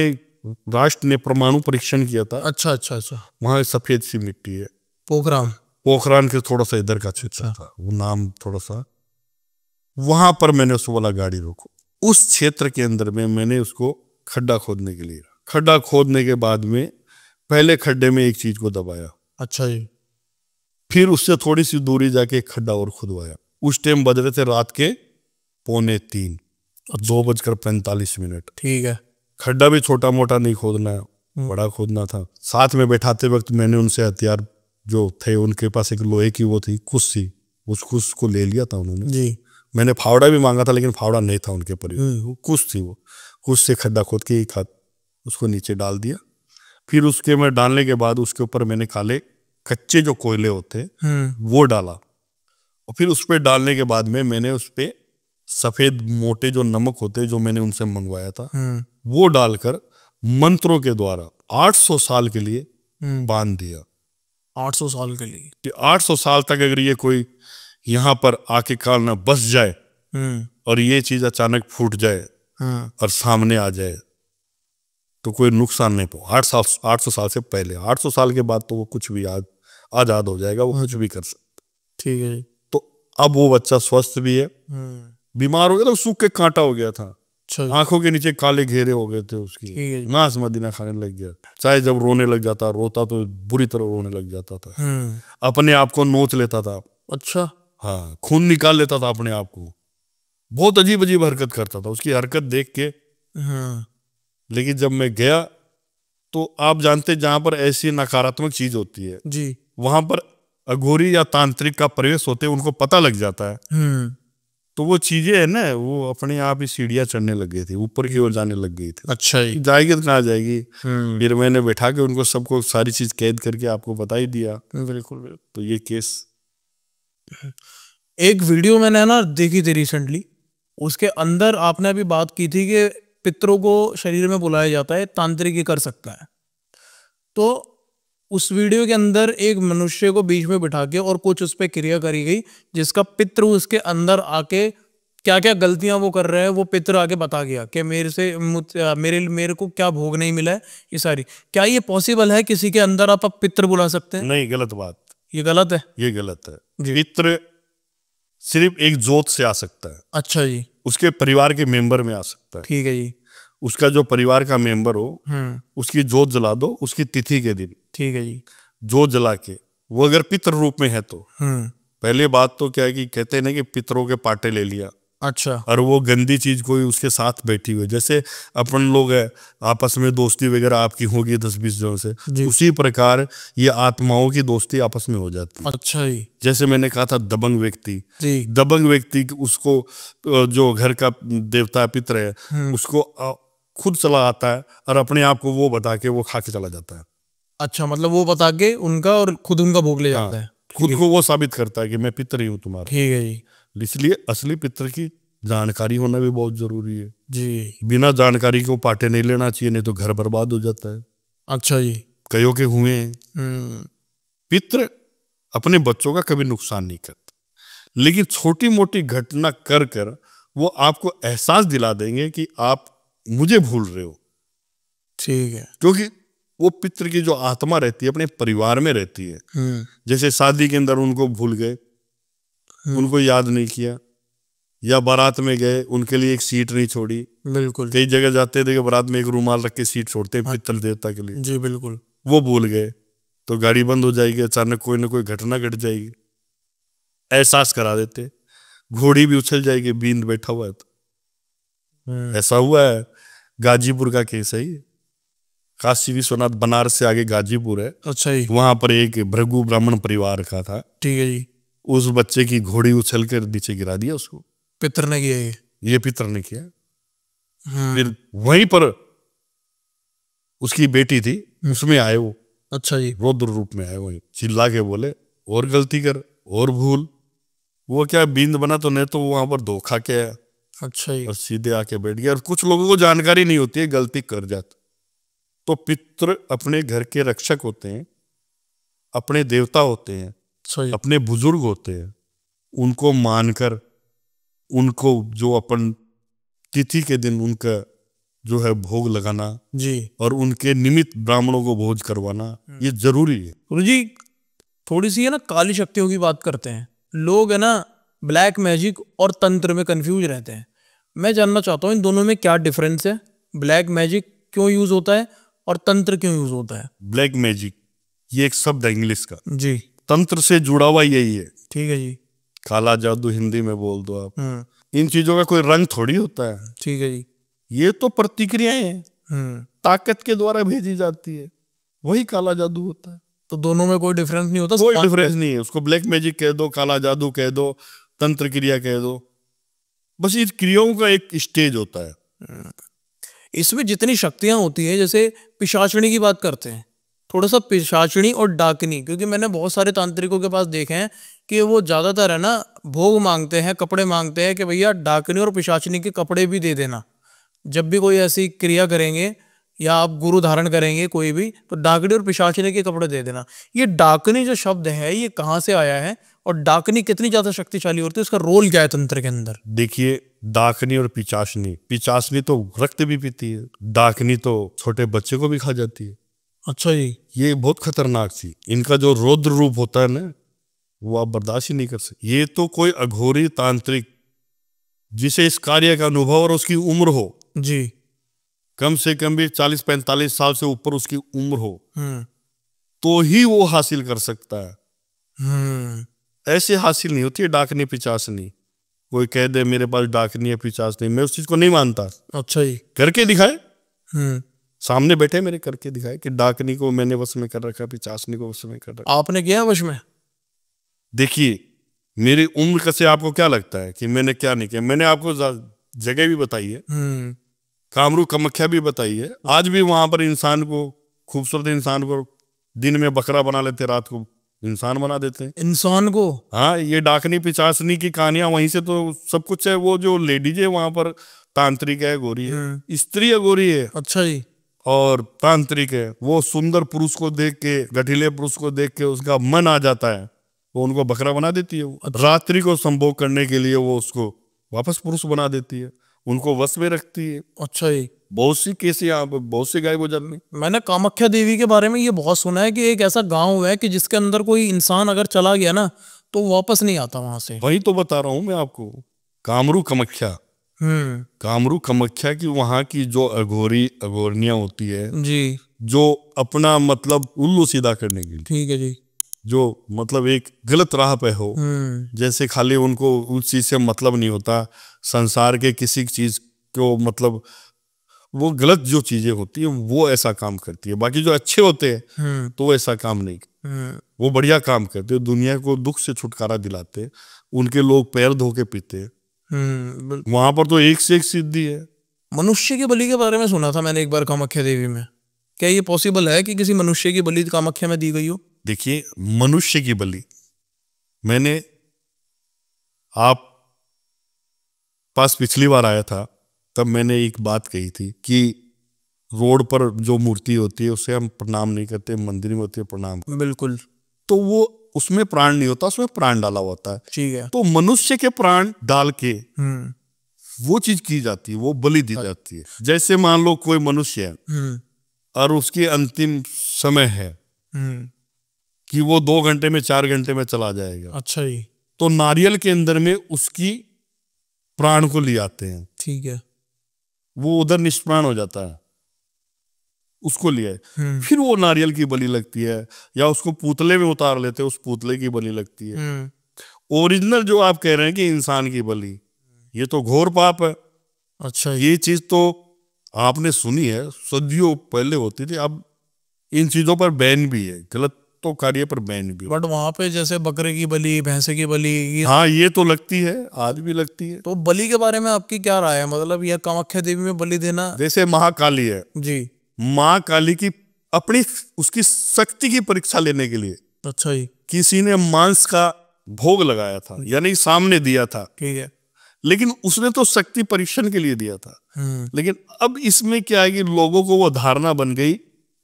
[SPEAKER 1] राष्ट्र ने परमाणु परीक्षण किया था।
[SPEAKER 2] अच्छा अच्छा अच्छा।
[SPEAKER 1] वहां सफेद सी मिट्टी है,
[SPEAKER 2] पोखरान
[SPEAKER 1] के थोड़ा सा इधर का क्षेत्र था, वो नाम थोड़ा सा, वहां पर मैंने उसको बोला गाड़ी रोको। उस क्षेत्र के अंदर में मैंने उसको खड्डा खोदने के लिए, खड्डा खोदने के बाद में पहले खड्डे में एक चीज को दबाया।
[SPEAKER 2] अच्छा जी।
[SPEAKER 1] फिर उससे थोड़ी सी दूरी जाके एक खड्डा और खुदवाया। उस टाइम बज रहे थे रात के 2:45, 2:45।
[SPEAKER 2] ठीक है।
[SPEAKER 1] खड्डा भी छोटा मोटा नहीं खोदना है, बड़ा खोदना था। साथ में बैठाते वक्त मैंने उनसे हथियार जो थे, उनके पास एक लोहे की वो थी कुछ थी, उस कुछ को ले लिया था उन्होंने जी। मैंने फावड़ा भी मांगा था, लेकिन फावड़ा नहीं था उनके परिवार, कुछ थी वो, कुछ से खड्डा खोद के एक हाथ उसको नीचे डाल दिया। फिर उसके में डालने के बाद उसके ऊपर मैंने काले कच्चे जो कोयले होते वो डाला, और फिर उस पर डालने के बाद में मैंने उस पर सफेद मोटे जो नमक होते जो मैंने उनसे मंगवाया था वो डालकर मंत्रों के द्वारा 800 साल के लिए बांध दिया।
[SPEAKER 2] 800 साल के लिए?
[SPEAKER 1] कि 800 साल तक अगर ये कोई यहाँ पर आके काल ना बस जाए और ये चीज अचानक फूट जाए और सामने आ जाए तो कोई नुकसान नहीं पहुंचा। 800 साल से पहले, 800 साल के बाद तो वो कुछ भी आजाद हो जाएगा, वो कुछ भी कर सकता।
[SPEAKER 2] ठीक है।
[SPEAKER 1] तो अब वो बच्चा स्वस्थ भी है, बीमार हो गया था, सूख के कांटा हो गया था, आंखों के नीचे काले घेरे हो गए थे उसकी, नास मदीना खाने लग गया। चाहे जब रोने लग जाता, रोता तो बुरी तरह रोने लग जाता था, अपने आप को नोच लेता था।
[SPEAKER 2] अच्छा।
[SPEAKER 1] हाँ, खून निकाल लेता था अपने आप को, बहुत अजीब अजीब हरकत करता था। उसकी हरकत देख के लेकिन जब मैं गया तो आप जानते जहां पर ऐसी नकारात्मक चीज होती है जी, वहां पर अघोरी या तांत्रिक का प्रवेश होते उनको पता लग जाता है। तो वो चीजें है ना, वो अपने आप ही सीढ़ियां चढ़ने लग गई थी, ऊपर की ओर जाने लग गई थी।
[SPEAKER 2] अच्छा जी।
[SPEAKER 1] जाएगी तो कहाँ जाएगी। फिर मैंने बैठा के उनको सबको सारी चीज कैद करके आपको बता ही दिया।
[SPEAKER 2] बिल्कुल।
[SPEAKER 1] तो ये केस,
[SPEAKER 2] एक वीडियो मैंने ना देखी थी रिसेंटली, उसके अंदर आपने अभी बात की थी कि पितरों को शरीर में बुलाया जाता है, तांत्रिक ही कर सकता है। तो उस वीडियो के अंदर एक मनुष्य को बीच में बिठा के और कुछ उस पर क्रिया करी गई जिसका पितृ उसके अंदर आके क्या क्या गलतियां वो कर रहे हैं वो पितृ आगे बता गया कि मेरे को क्या भोग नहीं मिला है। ये सारी, क्या ये पॉसिबल है किसी के अंदर आप पितृ बुला सकते हैं?
[SPEAKER 1] नहीं, गलत बात,
[SPEAKER 2] ये गलत है,
[SPEAKER 1] ये गलत है। पितृ सिर्फ एक जोत से आ सकता है।
[SPEAKER 2] अच्छा जी।
[SPEAKER 1] उसके परिवार के मेंबर में आ सकता है।
[SPEAKER 2] ठीक है जी।
[SPEAKER 1] उसका जो परिवार का मेंबर हो उसकी जोत जला दो उसकी तिथि के दिन।
[SPEAKER 2] ठीक है जी।
[SPEAKER 1] जोत जला के वो अगर पितृ रूप में है तो पहले बात तो क्या है कि कहते हैं ना कि पितरों के पाटे ले लिया।
[SPEAKER 2] अच्छा।
[SPEAKER 1] और वो गंदी चीज कोई उसके साथ बैठी हुई, जैसे अपन लोग है आपस में दोस्ती वगैरह आपकी होगी 10-20 जनों से, उसी प्रकार ये आत्माओं की दोस्ती आपस में हो जाती है।
[SPEAKER 2] अच्छा जी।
[SPEAKER 1] जैसे मैंने कहा था दबंग व्यक्ति, दबंग व्यक्ति उसको जो घर का देवता पितर है उसको खुद चला आता है और अपने आप को वो बता के वो खा के चला जाता है।
[SPEAKER 2] अच्छा, मतलब वो बता के उनका और खुद उनका भोग ले जाता है।
[SPEAKER 1] खुद को वो साबित करता है कि मैं पितर ही हूँ तुम्हारा।
[SPEAKER 2] ठीक है जी।
[SPEAKER 1] इसलिए असली पितर की जानकारी होना भी बहुत जरूरी है
[SPEAKER 2] जी।
[SPEAKER 1] बिना जानकारी को पाटे नहीं लेना चाहिए, नहीं तो घर बर्बाद हो जाता है।
[SPEAKER 2] अच्छा जी।
[SPEAKER 1] कईयों के हुए पितर अपने बच्चों का कभी नुकसान नहीं करते, लेकिन छोटी मोटी घटना कर कर वो आपको एहसास दिला देंगे कि आप मुझे भूल रहे हो।
[SPEAKER 2] ठीक है।
[SPEAKER 1] क्योंकि वो पितर की जो आत्मा रहती है अपने परिवार में रहती है। जैसे शादी के अंदर उनको भूल गए, उनको याद नहीं किया, या बारात में गए उनके लिए एक सीट नहीं छोड़ी।
[SPEAKER 2] बिल्कुल।
[SPEAKER 1] कई जगह जाते थे बारात में एक रुमाल रख के सीट छोड़ते हैं पितृ देवता के लिए।
[SPEAKER 2] जी बिल्कुल।
[SPEAKER 1] वो भूल गए तो गाड़ी बंद हो जाएगी, अचानक कोई ना कोई घटना घट जाएगी, एहसास करा देते, घोड़ी भी उछल जाएगी, बींद बैठा हुआ है तो। ऐसा हुआ है, गाजीपुर का केस है ये। काशी विश्वनाथ बनारस से आगे गाजीपुर है।
[SPEAKER 2] अच्छा जी।
[SPEAKER 1] वहां पर एक भृगु ब्राह्मण परिवार का था।
[SPEAKER 2] ठीक है जी।
[SPEAKER 1] उस बच्चे की घोड़ी उछल कर नीचे गिरा दिया उसको।
[SPEAKER 2] पितर ने किया ये
[SPEAKER 1] पितर ने किया। फिर वहीं पर उसकी बेटी थी, उसमें आए वो।
[SPEAKER 2] अच्छा जी।
[SPEAKER 1] रौद्र रूप में आए, वही चिल्ला के बोले और गलती कर और भूल। वो क्या बींद बना तो नहीं तो वहां पर धोखा के आया।
[SPEAKER 2] अच्छा जी।
[SPEAKER 1] और सीधे आके बैठ गया। और कुछ लोगों को जानकारी नहीं होती है, गलती कर जाते। तो पितृ अपने घर के रक्षक होते हैं, अपने देवता होते हैं, अपने बुजुर्ग होते हैं। उनको मानकर उनको जो अपन तिथि के दिन उनका जो है भोग लगाना
[SPEAKER 2] जी, और
[SPEAKER 1] उनके निमित्त ब्राह्मणों को भोज करवाना ये जरूरी है।
[SPEAKER 2] गुरु जी थोड़ी सी है ना काली शक्तियों की बात करते हैं लोग, है ना ब्लैक मैजिक और तंत्र में कंफ्यूज रहते हैं। मैं जानना चाहता हूँ इन दोनों में क्या डिफरेंस है, ब्लैक मैजिक क्यों यूज होता है और तंत्र क्यों यूज होता है?
[SPEAKER 1] ब्लैक मैजिक ये एक शब्द है इंग्लिश का
[SPEAKER 2] जी,
[SPEAKER 1] तंत्र से जुड़ा हुआ यही है।
[SPEAKER 2] ठीक है जी।
[SPEAKER 1] काला जादू हिंदी में बोल दो आप। इन चीजों का कोई रंग थोड़ी होता है।
[SPEAKER 2] ठीक है जी।
[SPEAKER 1] ये तो प्रतिक्रियाएं हैं, ताकत के द्वारा भेजी जाती है, वही काला जादू होता है।
[SPEAKER 2] तो दोनों में कोई डिफरेंस नहीं होता?
[SPEAKER 1] कोई डिफरेंस नहीं है। उसको ब्लैक मैजिक कह दो, काला जादू कह दो, तंत्र क्रिया कह दो, बस इस क्रियाओं का एक स्टेज होता है।
[SPEAKER 2] इसमें जितनी शक्तियां होती है, जैसे पिशाचनी की बात करते हैं, थोड़ा सा पिशाचनी और डाकनी, क्योंकि मैंने बहुत सारे तांत्रिकों के पास देखे हैं कि वो ज्यादातर है ना भोग मांगते हैं, कपड़े मांगते हैं कि भैया डाकनी और पिशाचनी के कपड़े भी दे देना। जब भी कोई ऐसी क्रिया करेंगे या आप गुरु धारण करेंगे कोई भी, तो डाकनी और पिशाचनी के कपड़े दे देना। ये डाकनी जो शब्द है ये कहाँ से आया है और डाकनी कितनी ज्यादा शक्तिशाली होती है, उसका रोल क्या है तंत्र के अंदर?
[SPEAKER 1] देखिए डाकनी और पिचाशनी, पिचाशनी तो रक्त भी पीती है, डाकनी तो छोटे बच्चे को भी खा जाती है।
[SPEAKER 2] अच्छा जी।
[SPEAKER 1] ये बहुत खतरनाक थी। इनका जो रौद्र रूप होता है ना वो आप बर्दाश्त ही नहीं कर सकते। ये तो कोई अघोरी तांत्रिक जिसे इस कार्य का अनुभव और उसकी उम्र हो
[SPEAKER 2] जी,
[SPEAKER 1] कम से कम भी 40-45 साल से ऊपर उसकी उम्र हो, तो ही वो हासिल कर सकता है। ऐसे हासिल नहीं होती है डाकनी पिचासनी। कोई कह दे मेरे पास डाकनी है पिचासनी, मैं उस चीज को नहीं मानता।
[SPEAKER 2] अच्छा जी।
[SPEAKER 1] करके दिखाए, सामने बैठे मेरे करके दिखाए कि डाकनी को मैंने वश में कर रखा, पिचासनी को वश में कर रखा।
[SPEAKER 2] आपने किया वश में?
[SPEAKER 1] देखिए मेरी उम्र का से आपको क्या लगता है कि मैंने क्या नहीं किया? मैंने आपको जगह भी बताई है, कामरू कामाख्या भी बताई है। आज भी वहां पर इंसान को, खूबसूरत इंसान को दिन में बकरा बना लेते, रात को इंसान बना देते हैं
[SPEAKER 2] इंसान को।
[SPEAKER 1] हाँ, ये डाकनी पिचासनी की कहानियां वहीं से तो सब कुछ है। वो जो लेडीज है वहां पर तांत्रिक है, गोरी है, स्त्री अगोरी है।
[SPEAKER 2] अच्छा जी।
[SPEAKER 1] और तांत्रिक है, वो सुंदर पुरुष को देख के, गठीले पुरुष को देख के उसका मन आ जाता है, वो उनको बकरा बना देती है। अच्छा। रात्रि को संभोग करने के लिए वो उसको वापस पुरुष बना देती है, उनको वश में रखती है।
[SPEAKER 2] अच्छा जी।
[SPEAKER 1] बहुत सी केस यहाँ पर, बहुत सी गायब हो जाती।
[SPEAKER 2] मैंने कामाख्या देवी के बारे में ये बहुत सुना है कि एक ऐसा गांव है कि जिसके अंदर कोई इंसान अगर चला गया ना तो वापस नहीं आता वहां से।
[SPEAKER 1] वही तो बता रहा हूँ मैं आपको, कामरू कामाख्या। कामरू कामाख्या की वहां की जो अघोरियां होती है जी, जो अपना मतलब उल्लू सीधा करने के लिए।
[SPEAKER 2] ठीक है जी।
[SPEAKER 1] जो मतलब एक गलत राह पे हो, जैसे खाली उनको उस चीज से मतलब नहीं होता, संसार के किसी चीज को मतलब वो गलत जो चीजें होती है वो ऐसा काम करती है। बाकी जो अच्छे होते हैं तो वो ऐसा काम नहीं करते, वो बढ़िया काम करते, दुनिया को दुख से छुटकारा दिलाते, उनके लोग पैर धो के पीते, वहां पर तो एक से एक सिद्धि है।
[SPEAKER 2] मनुष्य की बलि के बारे में सुना था मैंने एक बार कामाख्या देवी में, क्या ये पॉसिबल है कि किसी मनुष्य की बलि कामाख्या में दी गई हो?
[SPEAKER 1] देखिए, मनुष्य की बलि मैंने आप पास पिछली बार आया था तब मैंने एक बात कही थी कि रोड पर जो मूर्ति होती है उसे हम प्रणाम नहीं करते, मंदिर में होती है प्रणाम।
[SPEAKER 2] बिल्कुल।
[SPEAKER 1] तो वो उसमें प्राण नहीं होता, उसमें प्राण डाला होता है।
[SPEAKER 2] ठीक है।
[SPEAKER 1] तो मनुष्य के प्राण डाल के वो चीज की जाती है, वो बलि दी जाती है। जैसे मान लो कोई मनुष्य है और उसकी अंतिम समय है कि वो 2 घंटे में 4 घंटे में चला जाएगा।
[SPEAKER 2] अच्छा जी।
[SPEAKER 1] तो नारियल के अंदर में उसकी प्राण को ले आते हैं।
[SPEAKER 2] ठीक है।
[SPEAKER 1] वो उधर निष्प्राण हो जाता है, उसको लिया फिर वो नारियल की बलि लगती है, या उसको पुतले में उतार लेते हैं, उस पुतले की बलि लगती है। ओरिजिनल जो आप कह रहे हैं कि इंसान की बलि, ये तो घोर पाप है।
[SPEAKER 2] अच्छा।
[SPEAKER 1] ये चीज तो आपने सुनी है, सदियों पहले होती थी। अब इन चीजों पर बैन भी है, गलत तो कार्य पर बैन भी।
[SPEAKER 2] बट वहां पे जैसे बकरे की बलि, भैंसे की बलि,
[SPEAKER 1] हाँ ये तो लगती है, आज भी लगती है।
[SPEAKER 2] तो बलि के बारे में आपकी क्या राय है? मतलब यह कामाख्या देवी में बलि देना,
[SPEAKER 1] जैसे महाकाली है
[SPEAKER 2] जी,
[SPEAKER 1] माँ काली की अपनी उसकी शक्ति की परीक्षा लेने के लिए,
[SPEAKER 2] अच्छा जी,
[SPEAKER 1] किसी ने मांस का भोग लगाया था, यानी सामने दिया था।
[SPEAKER 2] ठीक है।
[SPEAKER 1] लेकिन उसने तो शक्ति परीक्षण के लिए दिया था। लेकिन अब इसमें क्या है कि लोगों को वो धारणा बन गई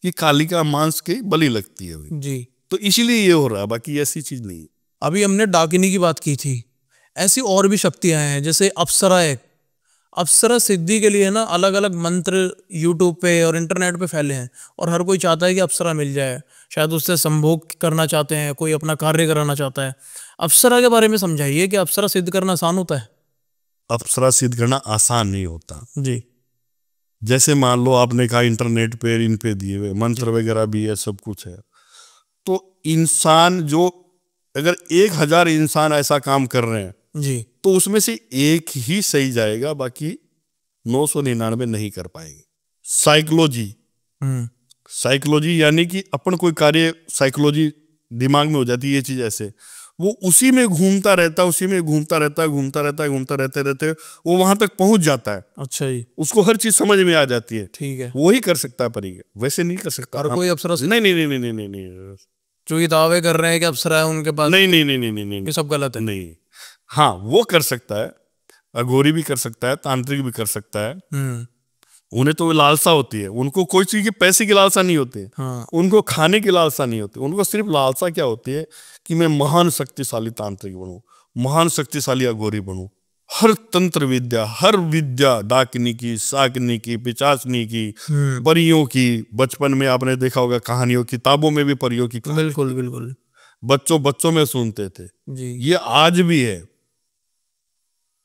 [SPEAKER 1] कि काली का मांस की बलि लगती है
[SPEAKER 2] जी,
[SPEAKER 1] तो इसीलिए ये हो रहा है, बाकी ऐसी चीज नहीं।
[SPEAKER 2] अभी हमने डाकिनी की बात की थी, ऐसी और भी शक्तियां हैं जैसे अप्सरा। एक अप्सरा सिद्धि के लिए ना अलग अलग मंत्र यूट्यूब पे और इंटरनेट पे फैले हैं, और हर कोई चाहता है कि अप्सरा मिल जाए, शायद उससे संभोग करना चाहते हैं, कोई अपना कार्य कराना चाहता है। अप्सरा के बारे में समझाइए कि अप्सरा सिद्ध करना आसान होता है?
[SPEAKER 1] अप्सरा सिद्ध करना आसान नहीं होता
[SPEAKER 2] जी।
[SPEAKER 1] जैसे मान लो आपने कहा इंटरनेट पे इन पे दिए हुए मंत्र वगैरह भी है, सब कुछ है। तो इंसान जो अगर 1000 इंसान ऐसा काम कर रहे हैं
[SPEAKER 2] जी,
[SPEAKER 1] तो उसमें से एक ही सही जाएगा, बाकी 999 नहीं कर पाएंगे। साइकोलॉजी, साइकोलॉजी यानी कि अपन कोई कार्य साइकोलॉजी दिमाग में हो जाती है, ये चीज ऐसे वो उसी में घूमता रहता है, उसी में घूमता रहता है, घूमता रहता है, घूमता रहते रहते वो वहां तक पहुंच जाता है।
[SPEAKER 2] अच्छा जी,
[SPEAKER 1] उसको हर चीज समझ में आ जाती है।
[SPEAKER 2] ठीक है।
[SPEAKER 1] वो ही कर सकता है, पर वैसे नहीं कर सकता।
[SPEAKER 2] और कोई अप्सरा
[SPEAKER 1] नहीं नहीं नहीं नहीं नहीं नहीं,
[SPEAKER 2] जो ये दावे कर रहे हैं कि अप्सरा है उनके पास,
[SPEAKER 1] नहीं नहीं नहीं नहीं नहीं नहीं,
[SPEAKER 2] ये सब गलत है।
[SPEAKER 1] नहीं, हाँ वो कर सकता है, अघोरी भी कर सकता है, तांत्रिक भी कर सकता है। उन्हें तो लालसा होती है, उनको कोई चीज की पैसे की लालसा नहीं होती है।
[SPEAKER 2] हाँ।
[SPEAKER 1] उनको खाने की लालसा नहीं होती, उनको सिर्फ लालसा क्या होती है कि मैं महान शक्तिशाली तांत्रिक बनूं, महान शक्तिशाली अघोरी बनूं। हर तंत्र विद्या, हर विद्या, डाकिनी की, शाकिनी की, पिचासनी की, परियों की, बचपन में आपने देखा होगा कहानियों, किताबों में भी परियों की,
[SPEAKER 2] बिल्कुल बिल्कुल,
[SPEAKER 1] बच्चों में सुनते थे
[SPEAKER 2] जी।
[SPEAKER 1] ये आज भी है,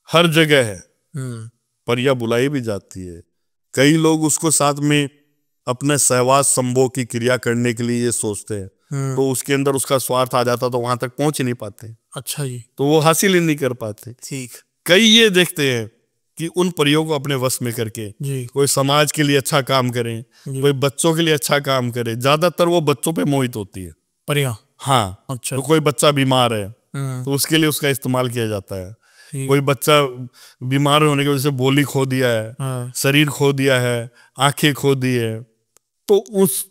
[SPEAKER 1] हर जगह है। परियां बुलाई भी जाती है, कई लोग उसको साथ में अपने सहवास संभोग की क्रिया करने के लिए ये सोचते हैं, तो उसके अंदर उसका स्वार्थ आ जाता तो वहां तक पहुंच ही नहीं पाते।
[SPEAKER 2] अच्छा जी,
[SPEAKER 1] तो वो हासिल ही नहीं कर पाते।
[SPEAKER 2] ठीक।
[SPEAKER 1] कई ये देखते हैं कि उन परियों को अपने वश में करके
[SPEAKER 2] जी,
[SPEAKER 1] कोई समाज के लिए अच्छा काम करें, कोई बच्चों के लिए अच्छा काम करे। ज्यादातर वो बच्चों पे मोहित होती है
[SPEAKER 2] परियां।
[SPEAKER 1] हाँ।
[SPEAKER 2] अच्छा।
[SPEAKER 1] तो कोई बच्चा बीमार है तो उसके लिए उसका इस्तेमाल किया जाता है। कोई बच्चा बीमार होने की वजह से बोली खो दिया है,
[SPEAKER 2] हाँ।
[SPEAKER 1] शरीर खो दिया है, आंखें खो दी है, तो उस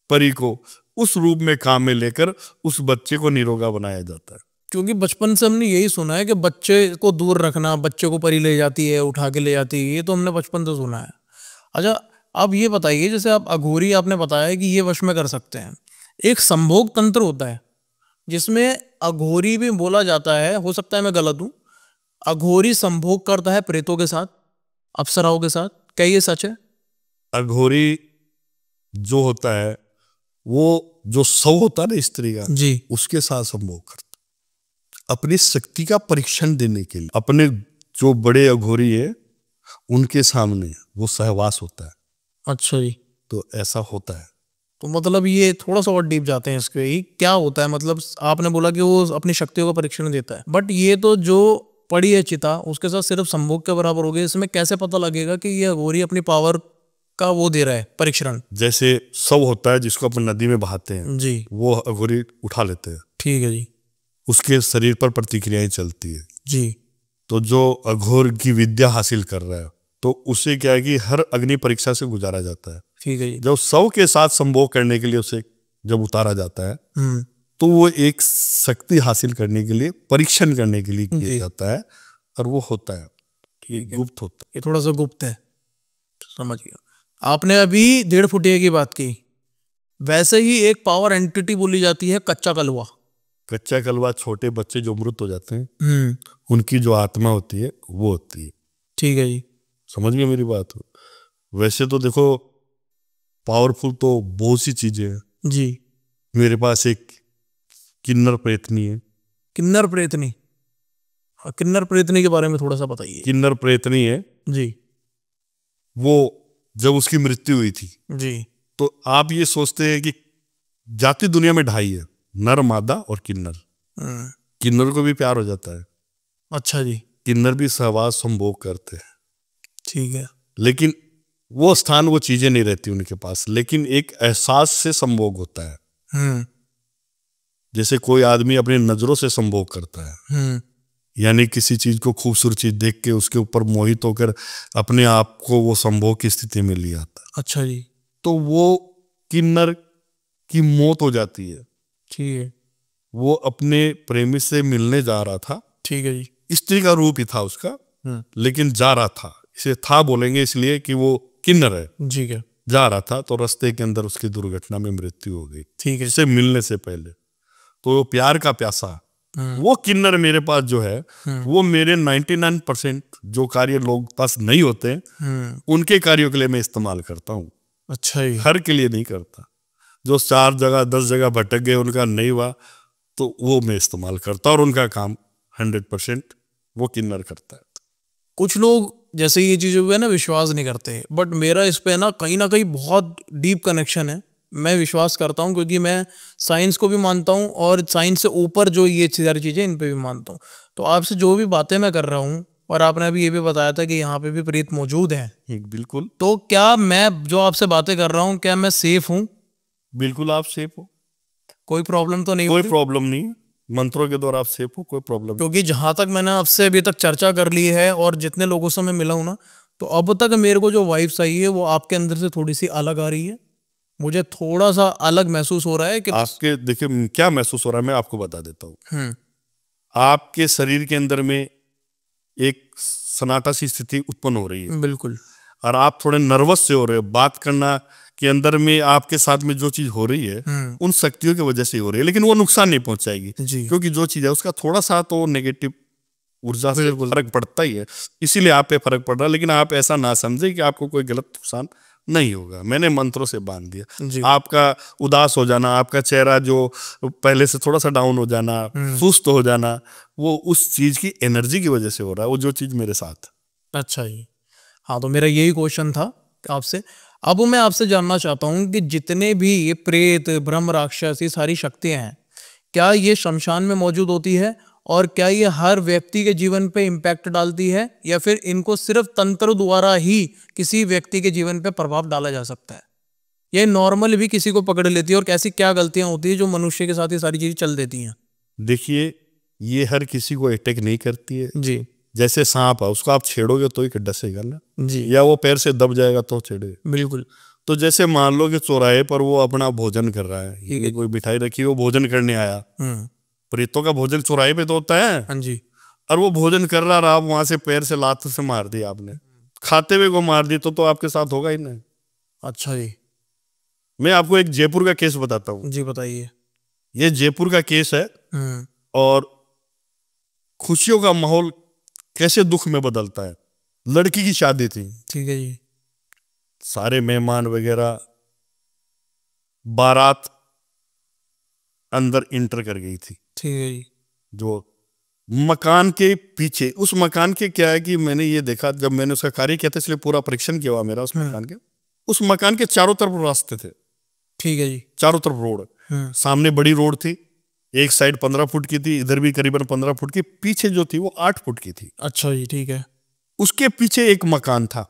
[SPEAKER 1] परी को उस रूप में काम में लेकर उस बच्चे को निरोगा बनाया जाता है।
[SPEAKER 2] क्योंकि बचपन से हमने यही सुना है कि बच्चे को दूर रखना, बच्चे को परी ले जाती है, उठा के ले जाती है, ये तो हमने बचपन से सुना है। अच्छा, आप ये बताइए, जैसे आप अघोरी आपने बताया कि ये वश में कर सकते हैं, एक संभोग तंत्र होता है जिसमें अघोरी भी बोला जाता है, हो सकता है मैं गलत हूं, अघोरी संभोग करता है प्रेतों के साथ, अप्सराओं के साथ, क्या ये सच है?
[SPEAKER 1] अघोरी जो होता है वो जो शव होता है ना स्त्री का
[SPEAKER 2] जी,
[SPEAKER 1] उसके साथ संभोग करता अपनी शक्ति का परीक्षण देने के लिए। अपने जो बड़े अघोरी है उनके सामने वो सहवास होता है।
[SPEAKER 2] अच्छा जी,
[SPEAKER 1] तो ऐसा होता है।
[SPEAKER 2] तो मतलब ये थोड़ा सा और डीप जाते हैं इसके ही, क्या होता है मतलब आपने बोला कि वो अपनी शक्तियों का परीक्षण देता है, बट ये तो जो पड़ी है चिता उसके साथ सिर्फ संभोग के बराबर हो गया, इसमें कैसे पता लगेगा कि ये अघोरी अपनी पावर का वो दे रहा है परीक्षण?
[SPEAKER 1] जैसे शव होता है जिसको अपन नदी में बहाते हैं,
[SPEAKER 2] जी
[SPEAKER 1] वो अघोरी उठा लेते हैं,
[SPEAKER 2] ठीक है जी।
[SPEAKER 1] उसके शरीर पर प्रतिक्रियाएं चलती है।
[SPEAKER 2] जी
[SPEAKER 1] तो जो अघोर की विद्या हासिल कर रहा है तो उसे क्या है कि हर अग्नि परीक्षा से गुजारा जाता है।
[SPEAKER 2] ठीक है जी।
[SPEAKER 1] जब शव के साथ संभोग करने के लिए उसे जब उतारा जाता है तो वो एक शक्ति हासिल करने के लिए, परीक्षण करने के लिए किया जाता है, और वो होता है,
[SPEAKER 2] ठीक है,
[SPEAKER 1] गुप्त होता
[SPEAKER 2] ये थोड़ा सा गुप्त है, समझ गया। आपने अभी 1.5 फुटिया की बात की, वैसे ही एक पावर एंटिटी बोली जाती है कच्चा कलवा।
[SPEAKER 1] है। कच्चा कलवा छोटे बच्चे जो मृत हो जाते हैं उनकी जो आत्मा होती है वो होती है।
[SPEAKER 2] ठीक है जी।
[SPEAKER 1] समझ गए मेरी बात? वैसे तो देखो पावरफुल तो बहुत सी चीजें हैं।
[SPEAKER 2] जी
[SPEAKER 1] मेरे पास एक किन्नर प्रेतनी है।
[SPEAKER 2] किन्नर प्रेतनी? हाँ, किन्नर प्रेतनी के बारे में थोड़ा सा बताइए।
[SPEAKER 1] किन्नर प्रेतनी है,
[SPEAKER 2] जी
[SPEAKER 1] वो जब उसकी मृत्यु हुई थी
[SPEAKER 2] जी।
[SPEAKER 1] तो आप ये सोचते हैं कि जाति दुनिया में ढाई है, नर मादा और किन्नर। किन्नर को भी प्यार हो जाता है।
[SPEAKER 2] अच्छा जी।
[SPEAKER 1] किन्नर भी सहवास संभोग करते हैं,
[SPEAKER 2] ठीक है।
[SPEAKER 1] लेकिन वो स्थान वो चीजें नहीं रहती उनके पास, लेकिन एक एहसास से संभोग होता है। जैसे कोई आदमी अपनी नजरों से संभोग करता है, यानी किसी चीज को खूबसूरत चीज देख के उसके ऊपर मोहित होकर अपने आप को वो संभोग की स्थिति में ले आता है।
[SPEAKER 2] अच्छा जी।
[SPEAKER 1] तो वो किन्नर की मौत हो जाती है।
[SPEAKER 2] ठीक है।
[SPEAKER 1] वो अपने प्रेमी से मिलने जा रहा था।
[SPEAKER 2] ठीक है जी।
[SPEAKER 1] स्त्री का रूप ही था उसका, लेकिन जा रहा था, इसे था बोलेंगे इसलिए कि वो किन्नर है।
[SPEAKER 2] ठीक है।
[SPEAKER 1] जा रहा था तो रास्ते के अंदर उसकी दुर्घटना में मृत्यु हो गई।
[SPEAKER 2] ठीक है।
[SPEAKER 1] इससे मिलने से पहले तो वो प्यार का प्यासा, वो किन्नर मेरे पास जो है वो मेरे 99% जो कार्य लोग पास नहीं होते उनके कार्यों के लिए मैं इस्तेमाल करता हूँ।
[SPEAKER 2] अच्छा ही।
[SPEAKER 1] हर के लिए नहीं करता। जो 4 जगह 10 जगह भटक गए उनका नहीं हुआ तो वो मैं इस्तेमाल करता, और उनका काम 100% वो किन्नर करता है।
[SPEAKER 2] कुछ लोग जैसे ये चीज़ों पे ना विश्वास नहीं करते, बट मेरा इस पे ना कहीं बहुत डीप कनेक्शन है। मैं विश्वास करता हूँ क्योंकि मैं साइंस को भी मानता हूँ और साइंस से ऊपर जो ये सारी चीज़ें इन पे भी मानता हूँ। तो आपसे जो भी बातें मैं कर रहा हूँ, और आपने अभी ये भी बताया था कि यहाँ पे भी प्रेत मौजूद हैं।
[SPEAKER 1] बिल्कुल।
[SPEAKER 2] तो क्या मैं जो आपसे बातें कर रहा हूँ क्या मैं सेफ हूँ?
[SPEAKER 1] बिल्कुल आप सेफ हो,
[SPEAKER 2] कोई प्रॉब्लम तो नहीं?
[SPEAKER 1] कोई प्रॉब्लम नहीं, मंत्रों के द्वारा आप सेफ हो, कोई प्रॉब्लम।
[SPEAKER 2] क्योंकि जहां तक मैंने आपसे अभी तक चर्चा कर ली है और जितने लोगों से मैं मिला हूं ना, तो अब तक मेरे को जो वाइब्स आई है वो आपके अंदर से थोड़ी सी अलग आ रही है। मुझे थोड़ा सा अलग महसूस हो रहा है कि
[SPEAKER 1] आपके देखिए क्या महसूस हो रहा है, मैं आपको बता देता हूँ। आपके शरीर के अंदर में एक सन्नाटा सी स्थिति उत्पन्न हो रही है।
[SPEAKER 2] बिल्कुल।
[SPEAKER 1] और आप थोड़े नर्वस से हो रहे हो। बात करना के अंदर में आपके साथ में जो चीज हो रही है उन शक्तियों की वजह से हो रही है, लेकिन वो नुकसान नहीं पहुंचाएगी, क्योंकि जो चीज है उसका थोड़ा सा तो नेगेटिव ऊर्जा से फर्क पड़ता ही है, इसीलिए आप पे फर्क पड़ रहा है। लेकिन आप ऐसा ना समझे कि आपको कोई गलत नुकसान नहीं होगा। मैंने मंत्रों से बांध दिया। आपका उदास हो जाना, आपका चेहरा जो पहले से थोड़ा सा डाउन हो जाना, सुस्त हो जाना, वो उस चीज की एनर्जी की वजह से हो रहा है, वो जो चीज मेरे साथ।
[SPEAKER 2] अच्छा जी। हाँ, तो मेरा यही क्वेश्चन था आपसे। अब मैं आपसे जानना चाहता हूँ कि जितने भी ये प्रेत, ब्रह्म, राक्षस, ये सारी शक्तियां हैं, क्या ये शमशान में मौजूद होती है? और क्या ये हर व्यक्ति के जीवन पे इम्पैक्ट डालती है, या फिर इनको सिर्फ तंत्र द्वारा ही किसी व्यक्ति के जीवन पे प्रभाव डाला जा सकता है? ये नॉर्मल भी किसी को पकड़ लेती है? और कैसी क्या गलतियां होती है जो मनुष्य के साथ ये सारी चीजें चल देती हैं?
[SPEAKER 1] देखिए, ये हर किसी को अटैक नहीं करती है
[SPEAKER 2] जी।
[SPEAKER 1] जैसे सांप है, उसको आप छेड़ोगे तो ही डसेगा ना
[SPEAKER 2] जी।
[SPEAKER 1] या वो पैर से दब जाएगा तो छेड़ेगा।
[SPEAKER 2] बिल्कुल।
[SPEAKER 1] तो जैसे मान लो कि चौराहे पर वो अपना भोजन कर रहा है, ये कोई मिठाई रखी, वो भोजन करने आया। प्रेतों का भोजन चौराहे पे तो होता है।
[SPEAKER 2] हाँ जी।
[SPEAKER 1] और वो भोजन कर रहा रहा, वहां से पैर से लात से मार दिया आपने, खाते हुए को मार दी तो आपके साथ होगा ही नहीं।
[SPEAKER 2] अच्छा जी।
[SPEAKER 1] मैं आपको एक जयपुर का केस बताता हूँ।
[SPEAKER 2] जी बताइए।
[SPEAKER 1] ये जयपुर का केस है, और खुशियों का माहौल कैसे दुख में बदलता है। लड़की की शादी थी।
[SPEAKER 2] ठीक है जी।
[SPEAKER 1] सारे मेहमान वगैरह, बारात अंदर इंटर कर गई थी।
[SPEAKER 2] ठीक है जी।
[SPEAKER 1] जो मकान के पीछे, उस मकान के क्या है कि मैंने ये देखा जब मैंने उसका कार्य किया था, इसलिए पूरा परीक्षण किया हुआ मेरा उस मकान के। उस मकान के चारों तरफ रास्ते थे,
[SPEAKER 2] ठीक है जी।
[SPEAKER 1] चारों तरफ रोड, सामने बड़ी रोड थी, एक साइड 15 फुट की थी, इधर भी करीबन 15 फुट की, पीछे जो थी वो 8 फुट की थी।
[SPEAKER 2] अच्छा जी, ठीक है।
[SPEAKER 1] उसके पीछे एक मकान था,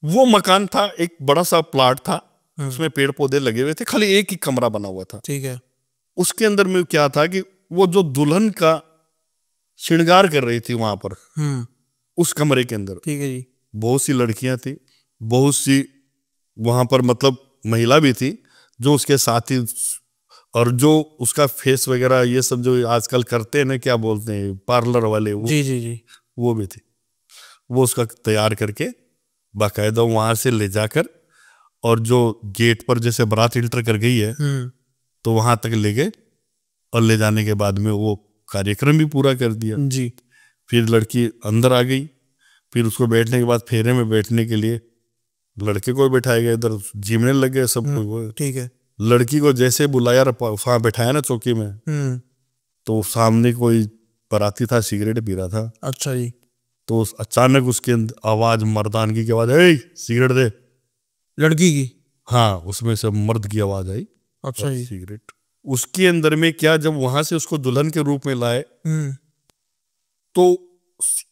[SPEAKER 1] वो मकान था एक बड़ा सा प्लाट था, उसमें पेड़ पौधे लगे हुए थे, खाली एक ही कमरा बना हुआ था।
[SPEAKER 2] ठीक है।
[SPEAKER 1] उसके अंदर में क्या था कि वो जो दुल्हन का श्रृंगार कर रही थी वहां पर, उस कमरे के अंदर,
[SPEAKER 2] ठीक है जी,
[SPEAKER 1] बहुत सी लड़कियां थी, बहुत सी वहां पर मतलब महिला भी थी जो उसके साथी, और जो उसका फेस वगैरह ये सब जो आजकल करते हैं ना, क्या बोलते हैं, पार्लर वाले, वो
[SPEAKER 2] जी जी जी,
[SPEAKER 1] वो भी थी। वो उसका तैयार करके बाकायदा वहां से ले जाकर, और जो गेट पर जैसे बारात इंटर कर गई है तो वहां तक ले गए, और ले जाने के बाद में वो कार्यक्रम भी पूरा कर दिया
[SPEAKER 2] जी।
[SPEAKER 1] फिर लड़की अंदर आ गई, फिर उसको बैठने के बाद फेरे में बैठने के लिए लड़के को बैठाया गया, इधर जीमने लग गए सब कोई।
[SPEAKER 2] ठीक है।
[SPEAKER 1] लड़की को जैसे बुलाया वहां बैठाया ना चौकी में, तो सामने कोई बाराती था, सिगरेट पी रहा था।
[SPEAKER 2] अच्छा जी।
[SPEAKER 1] तो अचानक उसके आवाज, मर्दानगी की आवाज, ए सिगरेट दे।
[SPEAKER 2] लड़की की?
[SPEAKER 1] हाँ, उसमें से मर्द की आवाज आई।
[SPEAKER 2] अच्छा जी।
[SPEAKER 1] सिगरेट उसके अंदर में क्या, जब वहां से उसको दुल्हन के रूप में लाए तो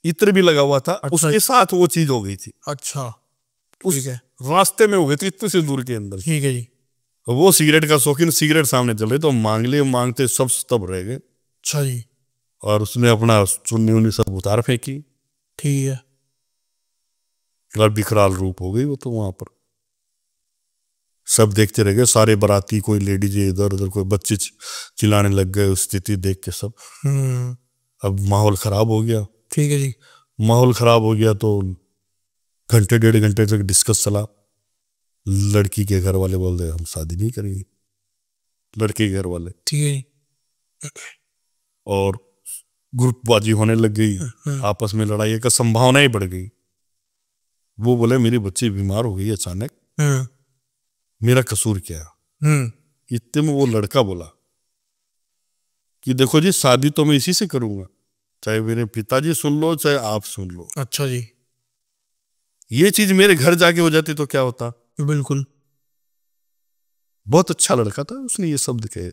[SPEAKER 1] इत्र भी लगा हुआ था।
[SPEAKER 2] अच्छा,
[SPEAKER 1] उसके साथ वो चीज हो गई थी।
[SPEAKER 2] अच्छा,
[SPEAKER 1] उस
[SPEAKER 2] ठीक है।
[SPEAKER 1] रास्ते में हो गई थी, इतने से दूर के अंदर।
[SPEAKER 2] ठीक है जी।
[SPEAKER 1] वो सिगरेट का शौकीन, सिगरेट सामने चल रहे तो मांग लिए, मांगते सब तब रह गए।
[SPEAKER 2] अच्छा जी।
[SPEAKER 1] और उसने अपना चुन्नी उन्नी सब उतार फेंकी,
[SPEAKER 2] ठीक है।
[SPEAKER 1] और विकराल रूप हो गई वो तो वहां पर। सब देखते रह गए, सारे बाराती, कोई लेडीज इधर उधर, कोई बच्चे चिल्लाने लग गए, उस स्थिति देख के सब। अब माहौल खराब हो गया।
[SPEAKER 2] ठीक है जी।
[SPEAKER 1] माहौल खराब हो गया तो घंटे 1.5 घंटे तक डिस्कस चला। लड़की के घर वाले बोल रहे हम शादी नहीं करेंगे, लड़के के घर वाले।
[SPEAKER 2] ठीक है जी।
[SPEAKER 1] और ग्रुपबाजी होने लग गई, आपस में लड़ाई का संभावना ही बढ़ गई। वो बोले मेरी बच्ची बीमार हो गई अचानक, मेरा कसूर क्या है? इतने में वो लड़का बोला कि देखो जी, शादी तो मैं इसी से करूंगा, चाहे मेरे पिताजी सुन लो चाहे आप सुन लो।
[SPEAKER 2] अच्छा जी।
[SPEAKER 1] ये चीज मेरे घर जाके हो जाती तो क्या होता?
[SPEAKER 2] बिल्कुल।
[SPEAKER 1] बहुत अच्छा लड़का था, उसने ये शब्द कहे।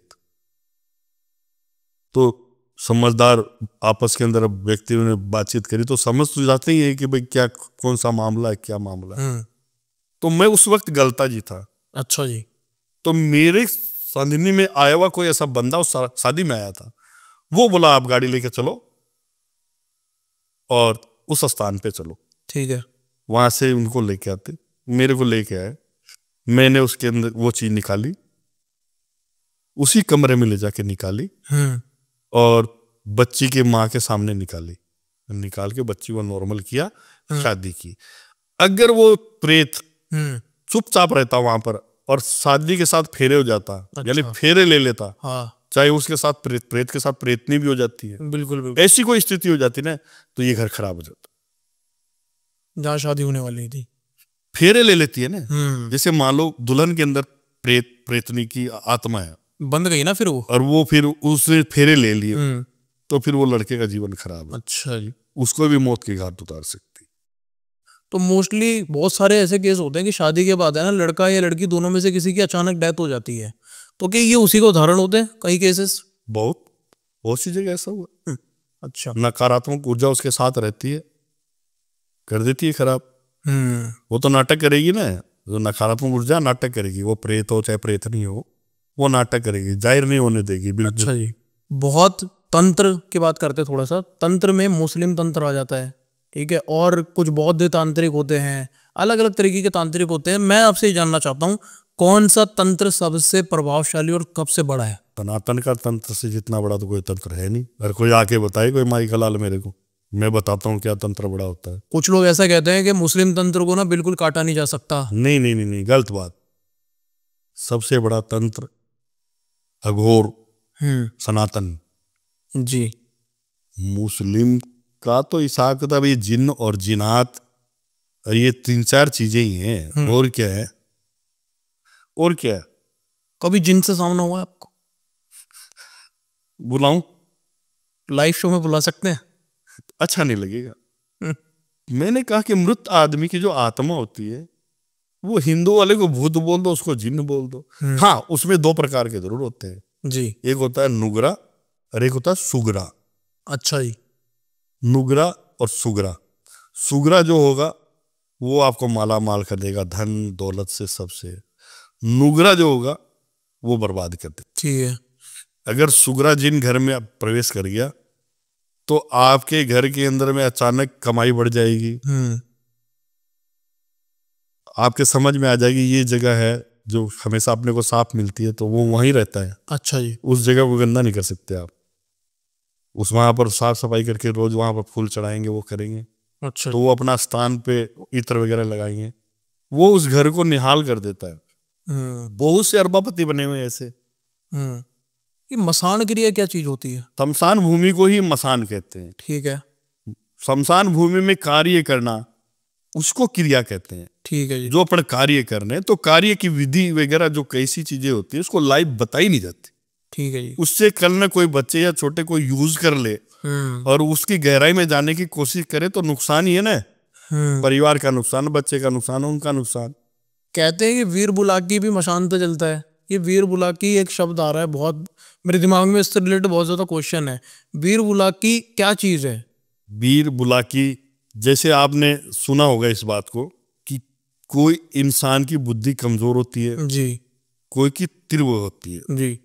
[SPEAKER 1] तो समझदार आपस के अंदर व्यक्तियों ने बातचीत करी तो समझ तो जाते ही है कि भाई क्या, कौन सा मामला है, क्या मामला है। तो मैं उस वक्त गलता जी था।
[SPEAKER 2] अच्छा जी।
[SPEAKER 1] तो मेरे संधिनी में आया हुआ कोई ऐसा बंदा उस शादी में आया था, वो बोला आप गाड़ी लेके चलो और उस स्थान पे चलो।
[SPEAKER 2] ठीक है।
[SPEAKER 1] वहां से उनको लेके आते, मेरे को लेके आए, मैंने उसके अंदर वो चीज निकाली, उसी कमरे में ले जाके निकाली, और बच्ची के माँ के सामने निकाली, निकाल के बच्ची को नॉर्मल किया, शादी की। अगर वो प्रेत चुपचाप रहता वहां पर और शादी के साथ फेरे हो जाता,
[SPEAKER 2] अच्छा।
[SPEAKER 1] यानी फेरे ले लेता,
[SPEAKER 2] हाँ।
[SPEAKER 1] चाहे उसके साथ प्रेत के साथ प्रेतनी भी हो जाती है,
[SPEAKER 2] बिल्कुल बिल्कुल।
[SPEAKER 1] ऐसी कोई स्थिति हो जाती ना, तो ये घर खराब हो जाता।
[SPEAKER 2] जहाँ शादी होने वाली थी
[SPEAKER 1] फेरे ले लेती है ना, जैसे मान लो दुल्हन के अंदर प्रेतनी की आत्मा है,
[SPEAKER 2] बंद गई ना फिर वो,
[SPEAKER 1] और वो फिर उसने फेरे ले लिए, तो फिर वो लड़के का जीवन खराब है।
[SPEAKER 2] अच्छा जी।
[SPEAKER 1] उसको भी मौत की घाट उतार सकती।
[SPEAKER 2] तो मोस्टली बहुत सारे ऐसे केस होते हैं कि शादी के बाद है ना, लड़का या लड़की दोनों में से किसी की अचानक डेथ हो जाती है, तो क्या ये उसी का उदाहरण होते हैं कई केसेस?
[SPEAKER 1] बहुत सी जगह ऐसा हुआ।
[SPEAKER 2] अच्छा।
[SPEAKER 1] नकारात्मक ऊर्जा उसके साथ रहती है, कर देती है खराब। वो तो नाटक करेगी ना, जो नकारात्मक ऊर्जा नाटक करेगी, वो प्रेत हो चाहे प्रेतनी हो, वो नाटक करेगी, जाहिर नहीं होने देगी।
[SPEAKER 2] अच्छा जी। बहुत तंत्र की बात करते हैं, थोड़ा सा तंत्र में मुस्लिम तंत्र आ जाता है, ठीक है, और कुछ बौद्ध तांत्रिक होते हैं, अलग अलग तरीके के तांत्रिक होते हैं। मैं आपसे जानना चाहता हूँ कौन सा तंत्र सबसे प्रभावशाली और कब से बड़ा है?
[SPEAKER 1] सनातन का तंत्र से जितना बड़ा तो कोई तंत्र है नहीं। अगर कोई आके बताए कोई माई का लाल मेरे को, मैं बताता हूँ क्या तंत्र बड़ा होता है।
[SPEAKER 2] कुछ लोग ऐसा कहते हैं कि मुस्लिम तंत्र को ना बिल्कुल काटा नहीं जा सकता।
[SPEAKER 1] नहीं नहीं नहीं, नहीं, गलत बात। सबसे बड़ा तंत्र अघोर सनातन
[SPEAKER 2] जी।
[SPEAKER 1] मुस्लिम का तो ईसा का ये जिन्न और जिनात, ये 3-4 चीजें ही हैं। और क्या है? और क्या है?
[SPEAKER 2] कभी जिन से सामना हुआ है आपको?
[SPEAKER 1] बुलाऊं?
[SPEAKER 2] लाइव शो में बुला सकते हैं?
[SPEAKER 1] अच्छा नहीं लगेगा। मैंने कहा कि मृत आदमी की जो आत्मा होती है वो हिंदू वाले को भूत बोल दो, उसको जिन्न बोल दो। हाँ, उसमें दो प्रकार के जरूर होते हैं
[SPEAKER 2] जी।
[SPEAKER 1] एक होता है नुगरा और एक होता है सुगरा।
[SPEAKER 2] अच्छा जी।
[SPEAKER 1] नुगरा और सुगरा। सुगरा जो होगा वो आपको माला माल कर देगा, धन दौलत से, सबसे। नुगरा जो होगा वो बर्बाद कर देगा।
[SPEAKER 2] ठीक है।
[SPEAKER 1] अगर सुगरा जिन घर में प्रवेश कर गया तो आपके घर के अंदर में अचानक कमाई बढ़ जाएगी। आपके समझ में आ जाएगी ये जगह है जो हमेशा अपने को साफ मिलती है, तो वो वहीं रहता है।
[SPEAKER 2] अच्छा जी।
[SPEAKER 1] उस जगह को गंदा नहीं कर सकते आप। उस वहां पर साफ सफाई करके रोज वहां पर फूल चढ़ाएंगे, वो करेंगे।
[SPEAKER 2] अच्छा।
[SPEAKER 1] तो वो अपना स्थान पे इत्र वगैरह लगाएंगे, वो उस घर को निहाल कर देता है। बहुत से अरबापति बने हुए ऐसे।
[SPEAKER 2] ये मसान क्रिया क्या चीज होती है?
[SPEAKER 1] शमशान भूमि को ही मसान कहते हैं।
[SPEAKER 2] ठीक है।
[SPEAKER 1] शमशान भूमि में कार्य करना उसको क्रिया कहते हैं।
[SPEAKER 2] ठीक है जी।
[SPEAKER 1] जो अपन कार्य करने, तो कार्य की विधि वगैरह जो कैसी चीजें होती है उसको लाइव बताई नहीं जाती।
[SPEAKER 2] ठीक है जी।
[SPEAKER 1] उससे कल न कोई बच्चे या छोटे कोई यूज कर ले और उसकी गहराई में जाने की कोशिश करे तो नुकसान ही है ना। परिवार का नुकसान, बच्चे का नुकसान, उनका नुकसान।
[SPEAKER 2] कहते हैं कि वीर बुलाकी भी मशान पे चलता है। ये वीर बुलाकी एक शब्द आ रहा है, बहुत मेरे दिमाग में इससे रिलेटेड बहुत ज्यादा क्वेश्चन है। वीर बुलाकी क्या चीज है?
[SPEAKER 1] वीर बुलाकी, जैसे आपने सुना होगा इस बात को कि कोई इंसान की बुद्धि कमजोर होती है
[SPEAKER 2] जी,
[SPEAKER 1] कोई की तीव्र होती है
[SPEAKER 2] जी,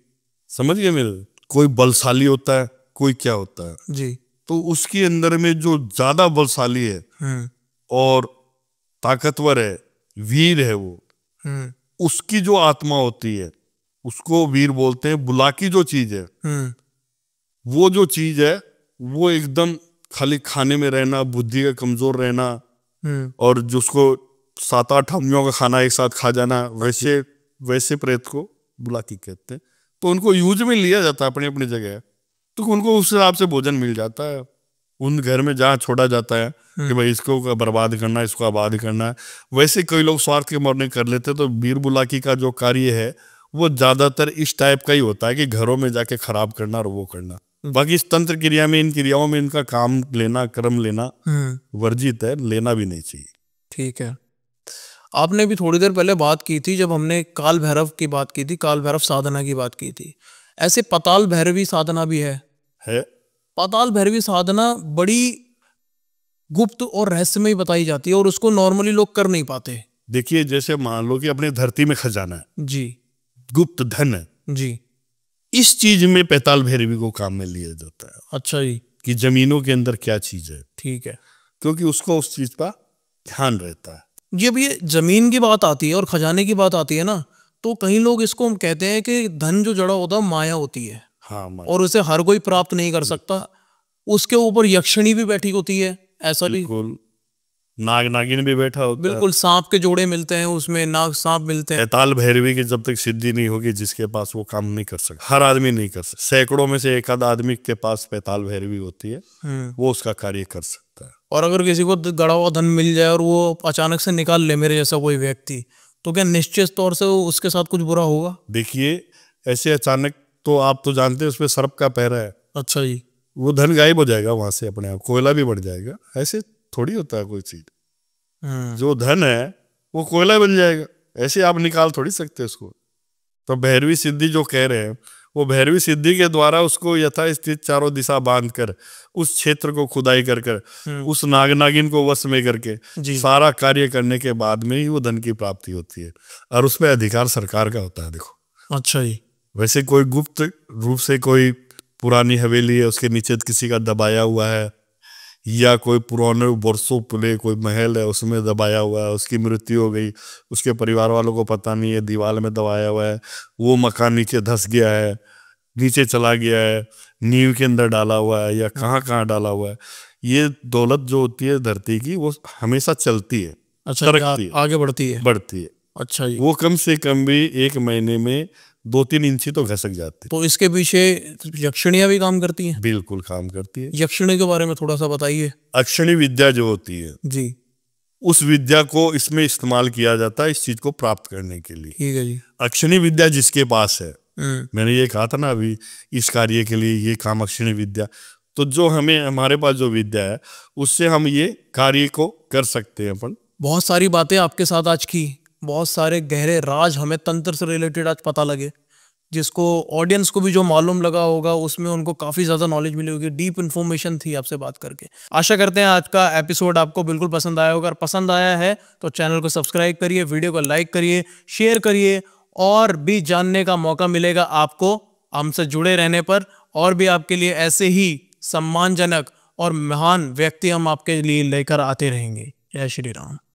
[SPEAKER 1] समझ गए मेरे। कोई बलशाली होता है, कोई क्या होता है।
[SPEAKER 2] जी।
[SPEAKER 1] तो उसके अंदर में जो ज्यादा बलशाली है और ताकतवर है, वीर है, वो उसकी जो आत्मा होती है उसको वीर बोलते हैं। बुलाकी जो चीज है, वो जो चीज है वो एकदम खाली खाने में रहना, बुद्धि का कमजोर रहना और जिसको 7-8 आदमियों का खाना एक साथ खा जाना, वैसे वैसे प्रेत को बुलाकी कहते हैं। तो उनको यूज में लिया जाता है अपनी अपनी जगह, तो उनको उस हिसाब से भोजन मिल जाता है उन घर में जहाँ छोड़ा जाता है कि भाई इसको बर्बाद करना है, इसको आबाद करना है। वैसे कई लोग स्वार्थ के मरने कर लेते हैं। तो वीर बुलाकी का जो कार्य है वो ज्यादातर इस टाइप का ही होता है कि घरों में जाके खराब करना और वो करना। बाकी इस तंत्र क्रिया में, इन क्रियाओं में इनका काम लेना, कर्म लेना वर्जित है, लेना भी नहीं चाहिए।
[SPEAKER 2] ठीक है। आपने भी थोड़ी देर पहले बात की थी, जब हमने काल भैरव की बात की थी, काल भैरव साधना की बात की थी। ऐसे पाताल भैरवी साधना भी है। पाताल भैरवी साधना बड़ी गुप्त और रहस्यमय बताई जाती है और उसको नॉर्मली लोग कर नहीं पाते।
[SPEAKER 1] देखिए, जैसे मान लो कि अपने धरती में खजाना है
[SPEAKER 2] जी,
[SPEAKER 1] गुप्त धन है
[SPEAKER 2] जी,
[SPEAKER 1] इस चीज में पैताल भैरवी को काम में लिया जाता है।
[SPEAKER 2] अच्छा जी।
[SPEAKER 1] कि जमीनों के अंदर क्या चीज है,
[SPEAKER 2] ठीक है।
[SPEAKER 1] क्योंकि उसको उस चीज का ध्यान रहता है।
[SPEAKER 2] जब ये जमीन की बात आती है और खजाने की बात आती है ना, तो कई लोग इसको हम कहते हैं कि धन जो जड़ा होता है माया होती है।
[SPEAKER 1] हाँ,
[SPEAKER 2] और उसे हर कोई प्राप्त नहीं कर सकता। उसके ऊपर यक्षिणी भी बैठी होती है, ऐसा भी।
[SPEAKER 1] बिल्कुल, नाग नागिन भी बैठा होता है।
[SPEAKER 2] बिल्कुल, सांप के जोड़े मिलते हैं उसमें, नाग सांप मिलते हैं।
[SPEAKER 1] पैताल भैरवी की जब तक सिद्धि नहीं होगी जिसके पास, वो काम नहीं कर सकता। हर आदमी नहीं कर सकता। सैकड़ों में से एक आध आदमी के पास पैताल भैरवी होती है, वो उसका कार्य कर सकता है।
[SPEAKER 2] और अगर किसी को गड़ा हुआ धन मिल जाए और वो अचानक से निकाल ले, मेरे जैसा कोई व्यक्ति, तो क्या निश्चित तौर से उसके साथ कुछ बुरा होगा?
[SPEAKER 1] देखिए, ऐसे अचानक तो आप तो जानते हैं उसमें सर्प का पैरा है।
[SPEAKER 2] अच्छा जी।
[SPEAKER 1] वो धन गायब हो जाएगा वहां से अपने आप, कोयला भी बढ़ जाएगा। ऐसे थोड़ी होता है कोई चीज। जो धन है वो कोयला बन जाएगा, ऐसे आप निकाल थोड़ी सकते उसको। तो भैरवी सिद्धि जो कह रहे हैं, वो भैरवी सिद्धि के द्वारा उसको यथास्थित चारों दिशा बांध कर, उस क्षेत्र को खुदाई कर कर, उस नाग नागिन को वश में करके सारा कार्य करने के बाद में ही वो धन की प्राप्ति होती है। और उसमें अधिकार सरकार का होता है। देखो,
[SPEAKER 2] अच्छा जी।
[SPEAKER 1] वैसे कोई गुप्त रूप से कोई पुरानी हवेली है, उसके नीचे किसी का दबाया हुआ है, या कोई पुराने वर्षों पहले कोई महल है उसमें दबाया हुआ है, उसकी मृत्यु हो गई, उसके परिवार वालों को पता नहीं है, दीवार में दबाया हुआ है, वो मकान नीचे धंस गया है, नीचे चला गया है, नींव के अंदर डाला हुआ है, या कहाँ कहाँ डाला हुआ है। ये दौलत जो होती है धरती की, वो हमेशा चलती है।
[SPEAKER 2] अच्छा,
[SPEAKER 1] तरक्ती है,
[SPEAKER 2] आगे बढ़ती है। अच्छा जी।
[SPEAKER 1] वो कम से कम भी 1 महीने में 2-3 इंची तो घसक जाती है।
[SPEAKER 2] तो इसके पीछे यक्षिणियां भी काम करती हैं?
[SPEAKER 1] बिल्कुल काम करती है।
[SPEAKER 2] यक्षिणी के बारे में थोड़ा सा बताइए।
[SPEAKER 1] अक्षिणी विद्या जो होती है
[SPEAKER 2] जी,
[SPEAKER 1] उस विद्या को इसमें इस्तेमाल किया जाता है इस चीज को प्राप्त करने के लिए।
[SPEAKER 2] ठीक है जी।
[SPEAKER 1] अक्षिणी विद्या जिसके पास है, मैंने ये कहा था ना अभी, इस कार्य के लिए ये काम अक्षिणी विद्या। तो जो हमारे पास जो विद्या है, उससे हम ये कार्य को कर सकते हैं अपन।
[SPEAKER 2] बहुत सारी बातें आपके साथ आज की, बहुत सारे गहरे राज हमें तंत्र से रिलेटेड आज पता लगे, जिसको ऑडियंस को भी जो मालूम लगा होगा उसमें उनको काफ़ी ज़्यादा नॉलेज मिली होगी, डीप इन्फॉर्मेशन थी आपसे बात करके। आशा करते हैं आज का एपिसोड आपको बिल्कुल पसंद आया होगा। अगर पसंद आया है तो चैनल को सब्सक्राइब करिए, वीडियो को लाइक करिए, शेयर करिए, और भी जानने का मौका मिलेगा आपको हमसे जुड़े रहने पर। और भी आपके लिए ऐसे ही सम्मानजनक और महान व्यक्ति हम आपके लिए लेकर आते रहेंगे। जय श्री राम।